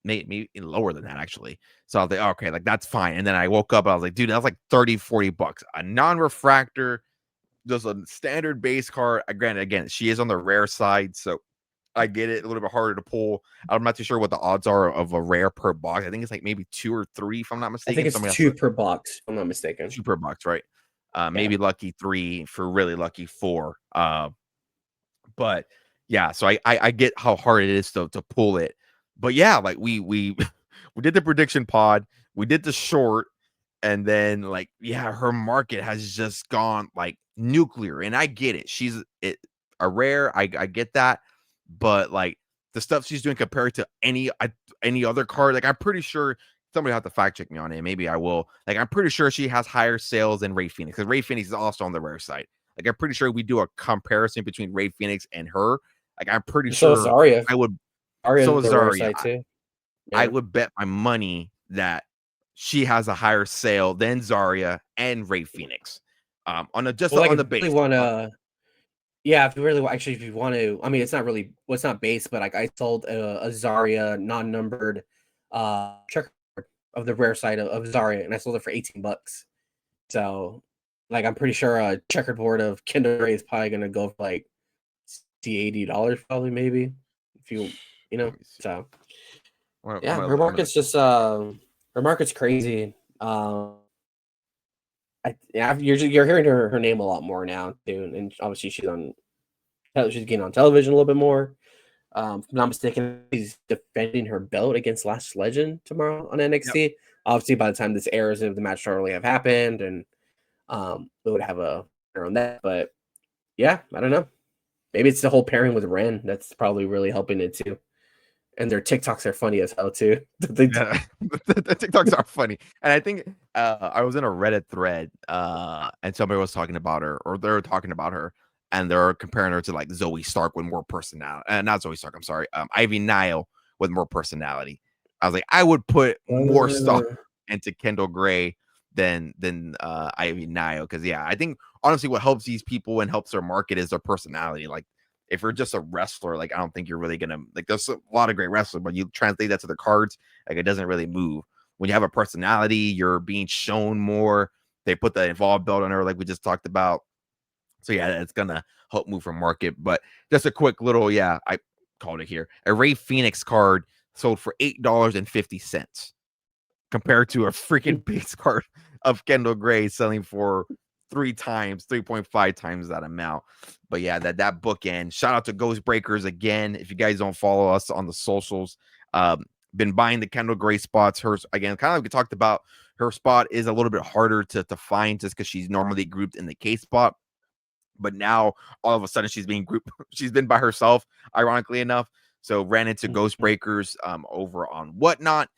Maybe lower than that actually. So I was like, okay, like that's fine. And then I woke up, I was like, dude, that's like 30, 40 bucks. A non-refractor, just a standard base card. Granted, again, she is on the rare side, so I get it, a little bit harder to pull. I'm not too sure what the odds are of a rare per box. I think it's like maybe 2 or 3, if I'm not I think mistaken. it's Somebody has 2 to per box, if I'm not mistaken. 2 per box, right? Yeah. Maybe lucky 3 for really lucky 4. But yeah, so I get how hard it is to pull it. But yeah, like we we did the prediction pod, we did the short, and then like yeah, her market has just gone like nuclear, and I get it. She's a rare. I get that, but like the stuff she's doing compared to any other card, like I'm pretty sure somebody will have to fact check me on it. Maybe I will. Like I'm pretty sure she has higher sales than Ray Phoenix, because Ray Phoenix is also on the rare side. Like I'm pretty sure we do a comparison between Ray Phoenix and her. Like I'm pretty So is sure Zarya. I would. So Zarya's is the rare Zarya. side too. I Yeah. would bet my money that she has a higher sale than Zarya and Ray Phoenix. On the Well, like on if the you really base. wanna yeah, if you really actually, if you want to, I mean, it's not really, well, it's not base, but like I sold a Zarya non-numbered checker of the rare side of Zarya, and I sold it for 18 bucks. So, like, I'm pretty sure a checkerboard of Kendal Grey is probably gonna go for like $80, probably, maybe, if you know. Let me see. So I'm yeah, gonna, her I'm gonna, market's just her market's crazy. You're hearing her name a lot more now too, and obviously she's getting on television a little bit more. If I'm not mistaken, she's defending her belt against Last Legend tomorrow on yep. NXT. Obviously, by the time this airs, the match already have happened, and we would have a on that. But yeah, I don't know. Maybe it's the whole pairing with Ren that's probably really helping it too. And their TikToks are funny as hell too. Yeah, the TikToks are funny, and I think I was in a Reddit thread, and somebody was talking about her, or they're talking about her, and they're comparing her to like Zoe Stark with more personality. Not Zoe Stark, I'm sorry, Ivy Nile with more personality. I was like, I would put more stock Uh, into Kendall Grey than Ivy Nile, because yeah, I think honestly, what helps these people and helps their market is their personality. Like if you're just a wrestler, like I don't think you're really gonna like. There's a lot of great wrestlers, but you translate that to the cards, like it doesn't really move. When you have a personality, you're being shown more. They put the involved belt on her, like we just talked about. So yeah, it's gonna help move her market. But just a quick little, yeah, I called it here. A Ray Phoenix card sold for $8.50 compared to a freaking base card of Kendall Grey selling for 3.5 times that amount. But yeah, that bookend. Shout out to Ghost Breakers again. If you guys don't follow us on the socials, been buying the Kendall Grey spots. Hers again, kind of like we talked about. Her spot is a little bit harder to find just because she's normally grouped in the K spot. But now all of a sudden she's being grouped. She's been by herself, ironically enough. So ran into Ghost Breakers over on Whatnot.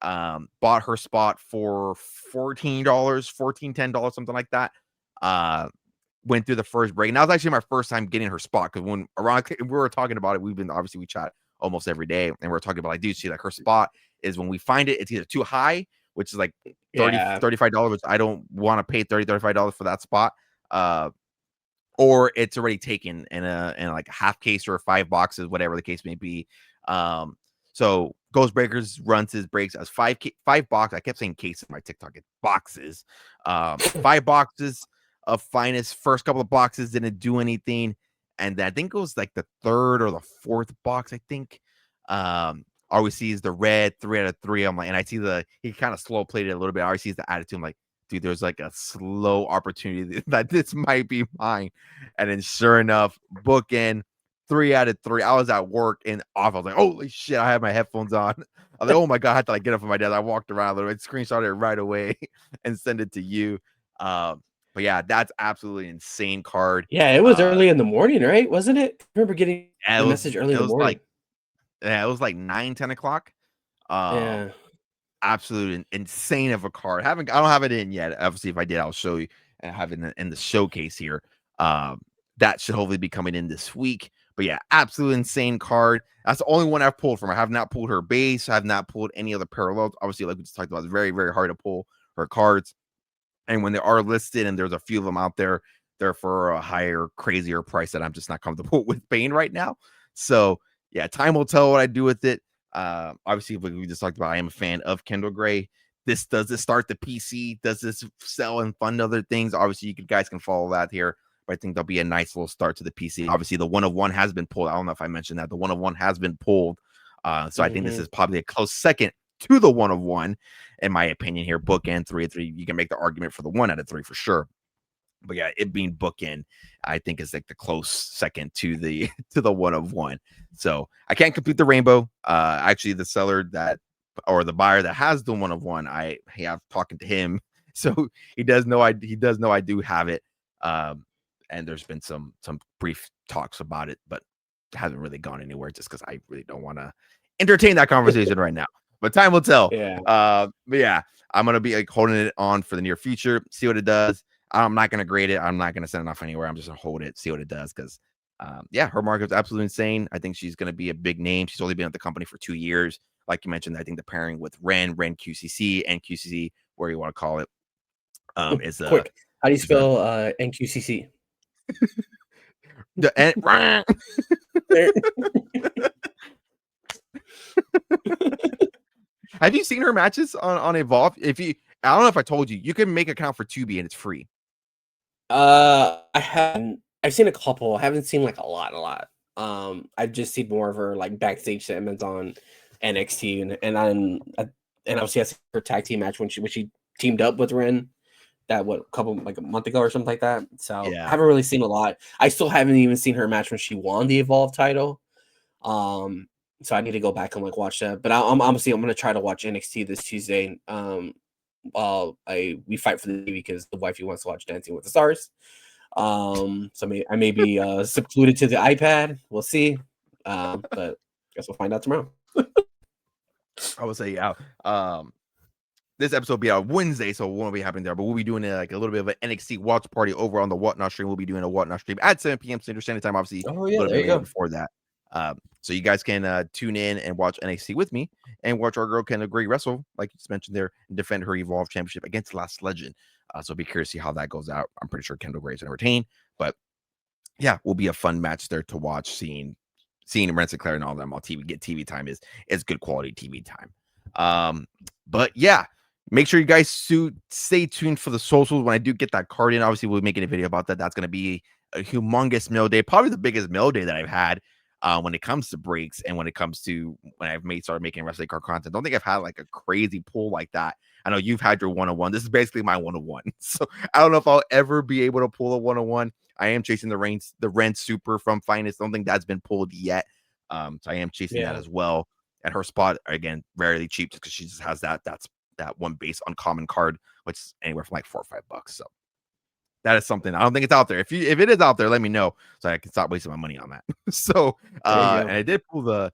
Bought her spot for $14, $10, something like that. Went through the first break. And that was actually my first time getting her spot, because when ironically we were talking about it, we chat almost every day, and we're talking about like, dude, see, like her spot is when we find it, it's either too high, which is like 30 yeah. $35, which I don't want to pay $35 for that spot. Or it's already taken in like a half case or 5 boxes, whatever the case may be. So Ghost Breakers runs his breaks as 5 boxes. I kept saying cases in my TikTok. It's boxes. 5 boxes of finest. First couple of boxes didn't do anything. and then I think it was like the third or the fourth box. I think all we see is the red 3 out of 3. I'm like, and I see he kind of slow played it a little bit. I already sees the attitude. I'm like, dude, there's like a slow opportunity that this might be mine. And then sure enough, bookend 3 out of 3. I was at work and off. I was like, holy shit, I had my headphones on. I was like, oh my God, I had to like get up from my desk. I walked around a little bit, screenshot it right away and send it to you. But yeah, that's absolutely insane card. Yeah, it was early in the morning, right? Wasn't it? I remember getting Yeah, the message early in the morning. It was like 9-10 o'clock. Yeah. Absolute insane of a card. I don't have it in yet. Obviously, if I did, I'll show you and have it in the showcase here. That should hopefully be coming in this week. But yeah, absolute insane card. That's the only one I've pulled from. I have not pulled her base. I have not pulled any other parallels. Obviously, like we just talked about, it's very, very hard to pull her cards. And when they are listed, and there's a few of them out there, they're for a higher, crazier price that I'm just not comfortable with paying right now. So yeah, time will tell what I do with it. Obviously, like we just talked about, I am a fan of Kendal Grey. Does this start the PC? Does this sell and fund other things? Obviously, guys can follow that here. But I think there'll be a nice little start to the PC. Obviously, the 1/1 has been pulled. I don't know if I mentioned that. The 1/1 has been pulled. So I think this is probably a close second to the 1/1, in my opinion here. Bookend 3/3. You can make the argument for the 1/3 for sure. But yeah, it being bookend, I think is like the close second to the 1/1. So I can't compute the rainbow. Actually, the seller or the buyer that has the 1/1, I have talking to him, so he does know I do have it. And there's been some brief talks about it, but hasn't really gone anywhere just because I really don't want to entertain that conversation right now. But time will tell. Yeah. But yeah, I'm gonna be like holding it on for the near future, see what it does. I'm not gonna grade it. I'm not gonna send it off anywhere. I'm just gonna hold it, see what it does, because yeah, her market's absolutely insane. I think she's gonna be a big name. She's only been at the company for 2 years. Like you mentioned, I think the pairing with Ren QCC, and QCC, where you want to call it, is quick. How do you spell NQCC? Have you seen her matches on Evolve? I don't know if I told you, you can make an account for Tubi and it's free. I haven't. I've seen a couple. I haven't seen like a lot. I've just seen more of her like backstage segments on NXT, and obviously I seen her tag team match when she teamed up with Ren. That a month ago or something like that. So Yeah. I haven't really seen a lot. I still haven't even seen her match when she won the Evolve title. So I need to go back and like watch that. But I'm gonna try to watch NXT this Tuesday. While we fight for the TV because the wifey wants to watch Dancing with the Stars. So I may be secluded to the iPad. We'll see. But guess we'll find out tomorrow. I would say yeah. This episode will be out Wednesday, so it won't be happening there. But we'll be doing like a little bit of an NXT watch party over on the Whatnot stream. We'll be doing a Whatnot stream at 7 p.m. Central Standard Time. Obviously, Oh yeah, a little there bit you later go. before that. So you guys can tune in and watch NXT with me and watch our girl Kendal Grey wrestle, like you just mentioned there, and defend her Evolve Championship against Last Legend. So be curious to see how that goes out. I'm pretty sure Kendal Grey is going to retain, but yeah, will be a fun match there to watch. Seeing Ren Sinclair and all them on TV, get TV time is good quality TV time. But yeah, make sure you guys stay tuned for the socials when I do get that card in. Obviously, we'll be making a video about that. That's going to be a humongous mail day, probably the biggest mail day that I've had when it comes to breaks and when it comes to when I've started making wrestling card content. I don't think I've had like a crazy pull like that. I know you've had your 1/1. This is basically my 1/1. So I don't know if I'll ever be able to pull a 1/1. I am chasing the Ren Super from Finest. I don't think that's been pulled yet. So I am chasing that as well. At her spot, again, rarely cheap just because she just has that one base uncommon card, which is anywhere from like $4 or $5. So that is something I don't think it's out there. If it is out there, let me know so I can stop wasting my money on that. So and I did pull the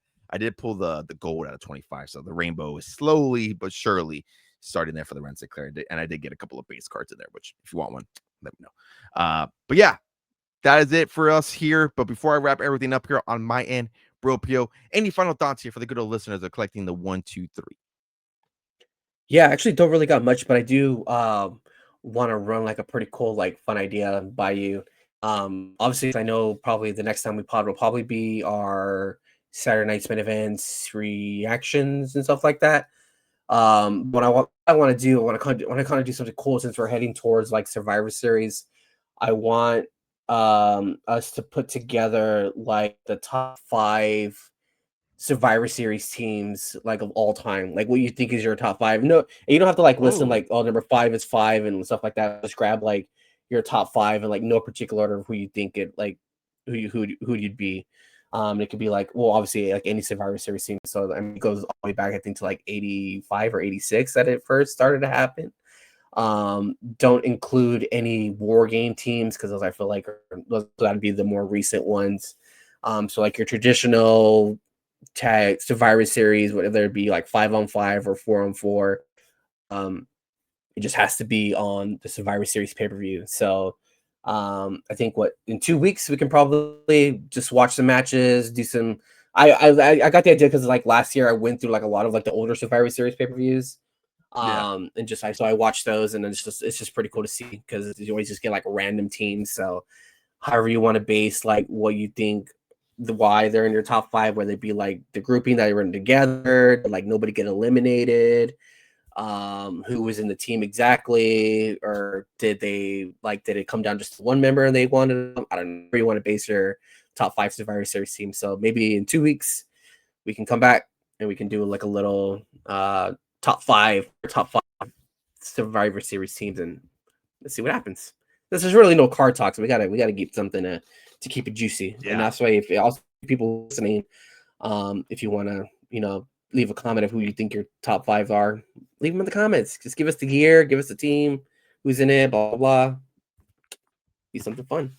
gold out of 25. So the rainbow is slowly but surely starting there for the Ren Sinclair. And I did get a couple of base cards in there, which if you want one, let me know. But yeah, that is it for us here. But before I wrap everything up here on my end, Bro Pio, any final thoughts here for the good old listeners of collecting the 1, 2, 3? Yeah, I actually don't really got much, but I do want to run like a pretty cool, like fun idea by you. Obviously, I know probably the next time we pod will probably be our Saturday Night Spin events, reactions, and stuff like that. What I want to do, I want to kind of do something cool since we're heading towards like Survivor Series. I want us to put together like the top 5 Survivor Series teams like of all time. Like what you think is your top 5. No, you don't have to like listen like number 5 is 5 and stuff like that. Just grab like your top 5 and like no particular order of who you think it like who you'd be. It could be like, well, obviously like any Survivor Series team. So I mean, it goes all the way back, I think, to like 85 or 86 that it first started to happen. Don't include any war game teams because those I feel like those gotta be the more recent ones. So like your traditional tag Survivor Series, whether it be like 5-on-5 or 4-on-4, it just has to be on the Survivor Series pay-per-view. So I think in 2 weeks we can probably just watch the matches, do some. I got the idea because like last year I went through like a lot of like the older Survivor Series pay-per-views. And just I watched those, and it's just pretty cool to see because you always just get like random teams. So however you want to base like what you think why they're in your top 5, whether it be like the grouping that they were in together, like nobody get eliminated, who was in the team exactly, or did it come down just to one member and they wanted them? I don't know where you want to base your top 5 Survivor Series team. So maybe in 2 weeks we can come back and we can do like a little top 5 Survivor Series teams and let's see what happens. This is really no card talk, so we gotta keep something to keep it juicy. And that's why if also people listening, if you want to leave a comment of who you think your top 5 are, leave them in the comments. Just give us the gear, give us the team, who's in it, blah blah blah. Be something fun.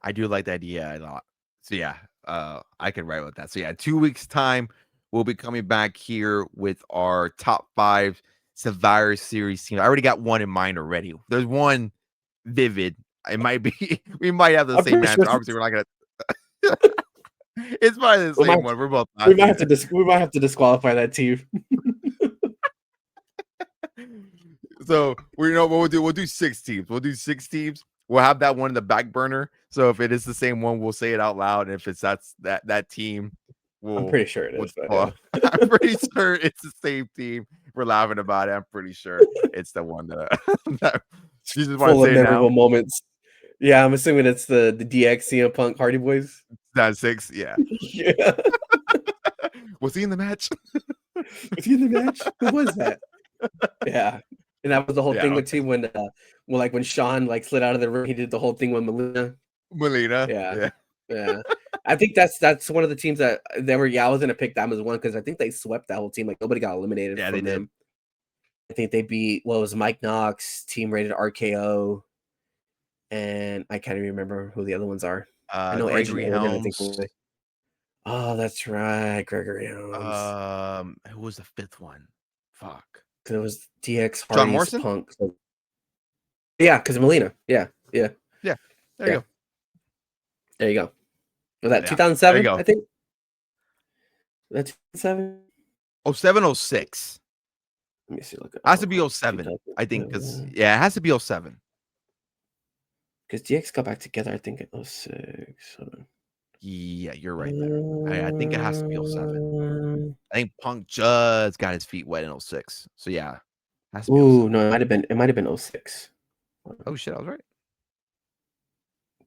I do like the idea a lot. So yeah, I can write with that. So yeah, 2 weeks time, we'll be coming back here with our top 5 Survivor Series team. I already got one in mind already. There's one vivid. It might be we might have the same answer. Obviously, we're not gonna. It's probably the same one. We're both. We might have to disqualify that team. So we know what we'll do. We'll do 6 teams. We'll do 6 teams. We'll have that one in the back burner. So if it is the same one, we'll say it out loud. And if it's that team, I'm pretty sure it is. I'm pretty sure it's the same team. We're laughing about it. I'm pretty sure it's the one that you just want to say memorable moments. Yeah, I'm assuming it's the DX CM Punk Hardy Boys. That's 6, yeah. Yeah. Was he in the match? Was he in the match? Who was that? Yeah. And that was the whole thing with too when Sean like slid out of the ring, he did the whole thing with Melina. Yeah. I think that's one of the teams that I was gonna pick them as one because I think they swept that whole team. Like nobody got eliminated from them. I think they beat it was Mike Knox, Team Rated RKO, and I can't even remember who the other ones are. I know Gregory Helms. Oh, that's right, Gregory Helms. Who was the 5th one? Fuck. It was DX Hardy's John Morrison? Punk. Yeah, because Melina. Yeah. There you go. There you go. Was that 2007? I think. That's 2007. 07, 06. Let me see. Look, it has to be 07. I think because it has to be 07. Because DX got back together, I think in 06. Yeah, you're right there. I think it has to be 07. I think Punk just got his feet wet in 06. So yeah. Has to be 07. No, it might have been 06. Oh shit, I was right.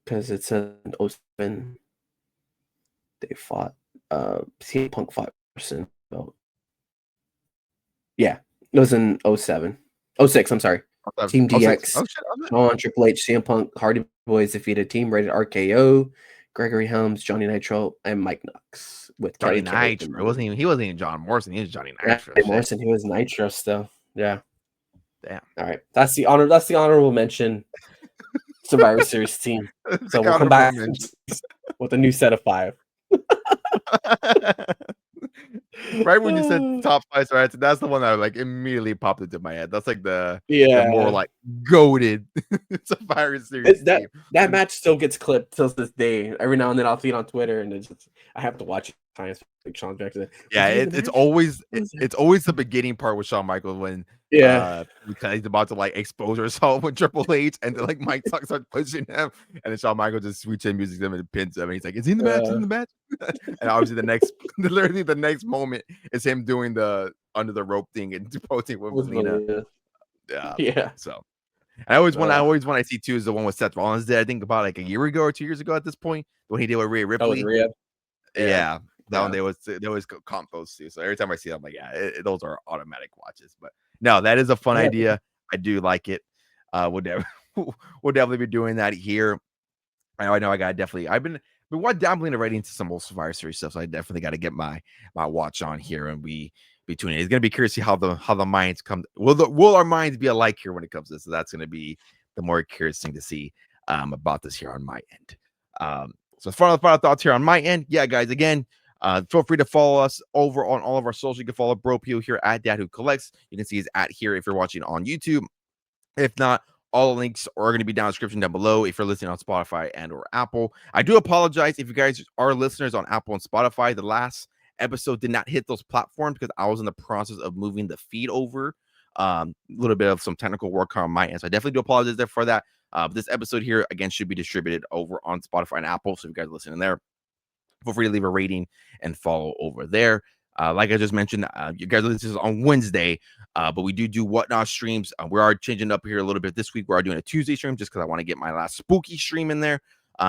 Because it's in 07. They fought CM Punk fought person. Yeah, it was in 07. 06, I'm sorry. Team DX, Shawn, Triple H, CM Punk, Hardy Boys defeated Team Rated RKO, Gregory Helms, Johnny Nitro, and Mike Knox with Johnny Nitro. He wasn't even John Morrison. He was Johnny Nitro. Yeah, Morrison. He was Nitro still. Yeah. Damn. All right. That's the honorable mention. Survivor Series team. So we'll come back with a new set of 5. Right when you said top 5 stars, that's the one that like immediately popped into my head. That's like the more like goated Survivor Series. That match still gets clipped till this day. Every now and then I'll see it on Twitter, and I have to watch it. Like Shawn Jackson. Yeah, it's always the beginning part with Shawn Michaels when because he's about to like expose herself with Triple H, and then like Mike starts pushing him, and then Shawn Michaels just switches music to him and pins him, and he's like, "Is he in the match? Is he in the match?" And obviously the next moment is him doing the under the rope thing and posting with Melina. Yeah. So I always when I see too is the one with Seth Rollins did. I think about like a year ago or 2 years ago at this point when he did with Rhea Oh, with Ripley. Rhea. Yeah. Yeah, that one they always comp those two. So every time I see them, I'm like, yeah, those are automatic watches. But no, that is a fun idea. I do like it. We'll definitely be doing that here. I know I got definitely. I've been dabbling already into some old Survivor Series stuff, so I definitely got to get my watch on here and be tuning in. It's gonna be curious to see how the minds come. Will our minds be alike here when it comes to this? So that's gonna be the more curious thing to see about this here on my end. So final thoughts here on my end. Yeah, guys, again, feel free to follow us over on all of our socials. You can follow Bro Pio here at Dad Who Collects. You can see his at here if you're watching on YouTube. If not, all the links are going to be down in the description down below if you're listening on Spotify and or Apple. I do apologize if you guys are listeners on Apple and Spotify. The last episode did not hit those platforms because I was in the process of moving the feed over. A little bit of some technical work on my end. So I definitely do apologize there for that. But this episode here, again, should be distributed over on Spotify and Apple. So if you guys are listening there, feel free to leave a rating and follow over there. Like I just mentioned, you guys this is on Wednesday, but we do whatnot streams. We are changing up here a little bit this week. We are doing a Tuesday stream just because I want to get my last spooky stream in there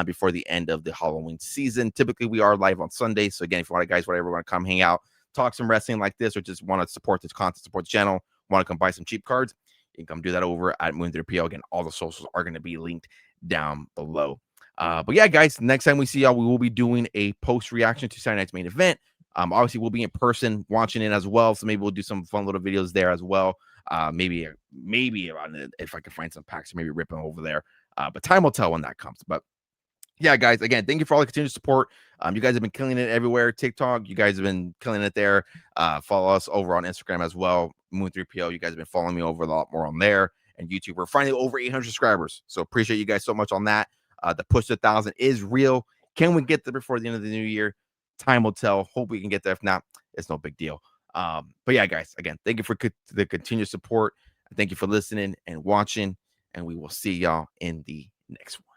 before the end of the Halloween season. Typically, we are live on Sunday. So again, if you want guys, whatever, want to come hang out, talk some wrestling like this, or just want to support this content, support the channel, want to come buy some cheap cards, you can come do that over at Moon3PO. Again, all the socials are going to be linked down below. But yeah, guys, next time we see y'all, we will be doing a post reaction to Saturday night's main event. Obviously, we'll be in person watching it as well. So maybe we'll do some fun little videos there as well. Maybe if I can find some packs, maybe rip them over there. But time will tell when that comes. But yeah, guys, again, thank you for all the continued support. You guys have been killing it everywhere. TikTok, you guys have been killing it there. Follow us over on Instagram as well. Moon3PO, you guys have been following me over a lot more on there. And YouTube, we're finally over 800 subscribers. So appreciate you guys so much on that. The push to 1,000 is real. Can we get there before the end of the new year? Time will tell. Hope we can get there. If not, it's no big deal. But yeah, guys, again, thank you for the continued support. Thank you for listening and watching. And we will see y'all in the next one.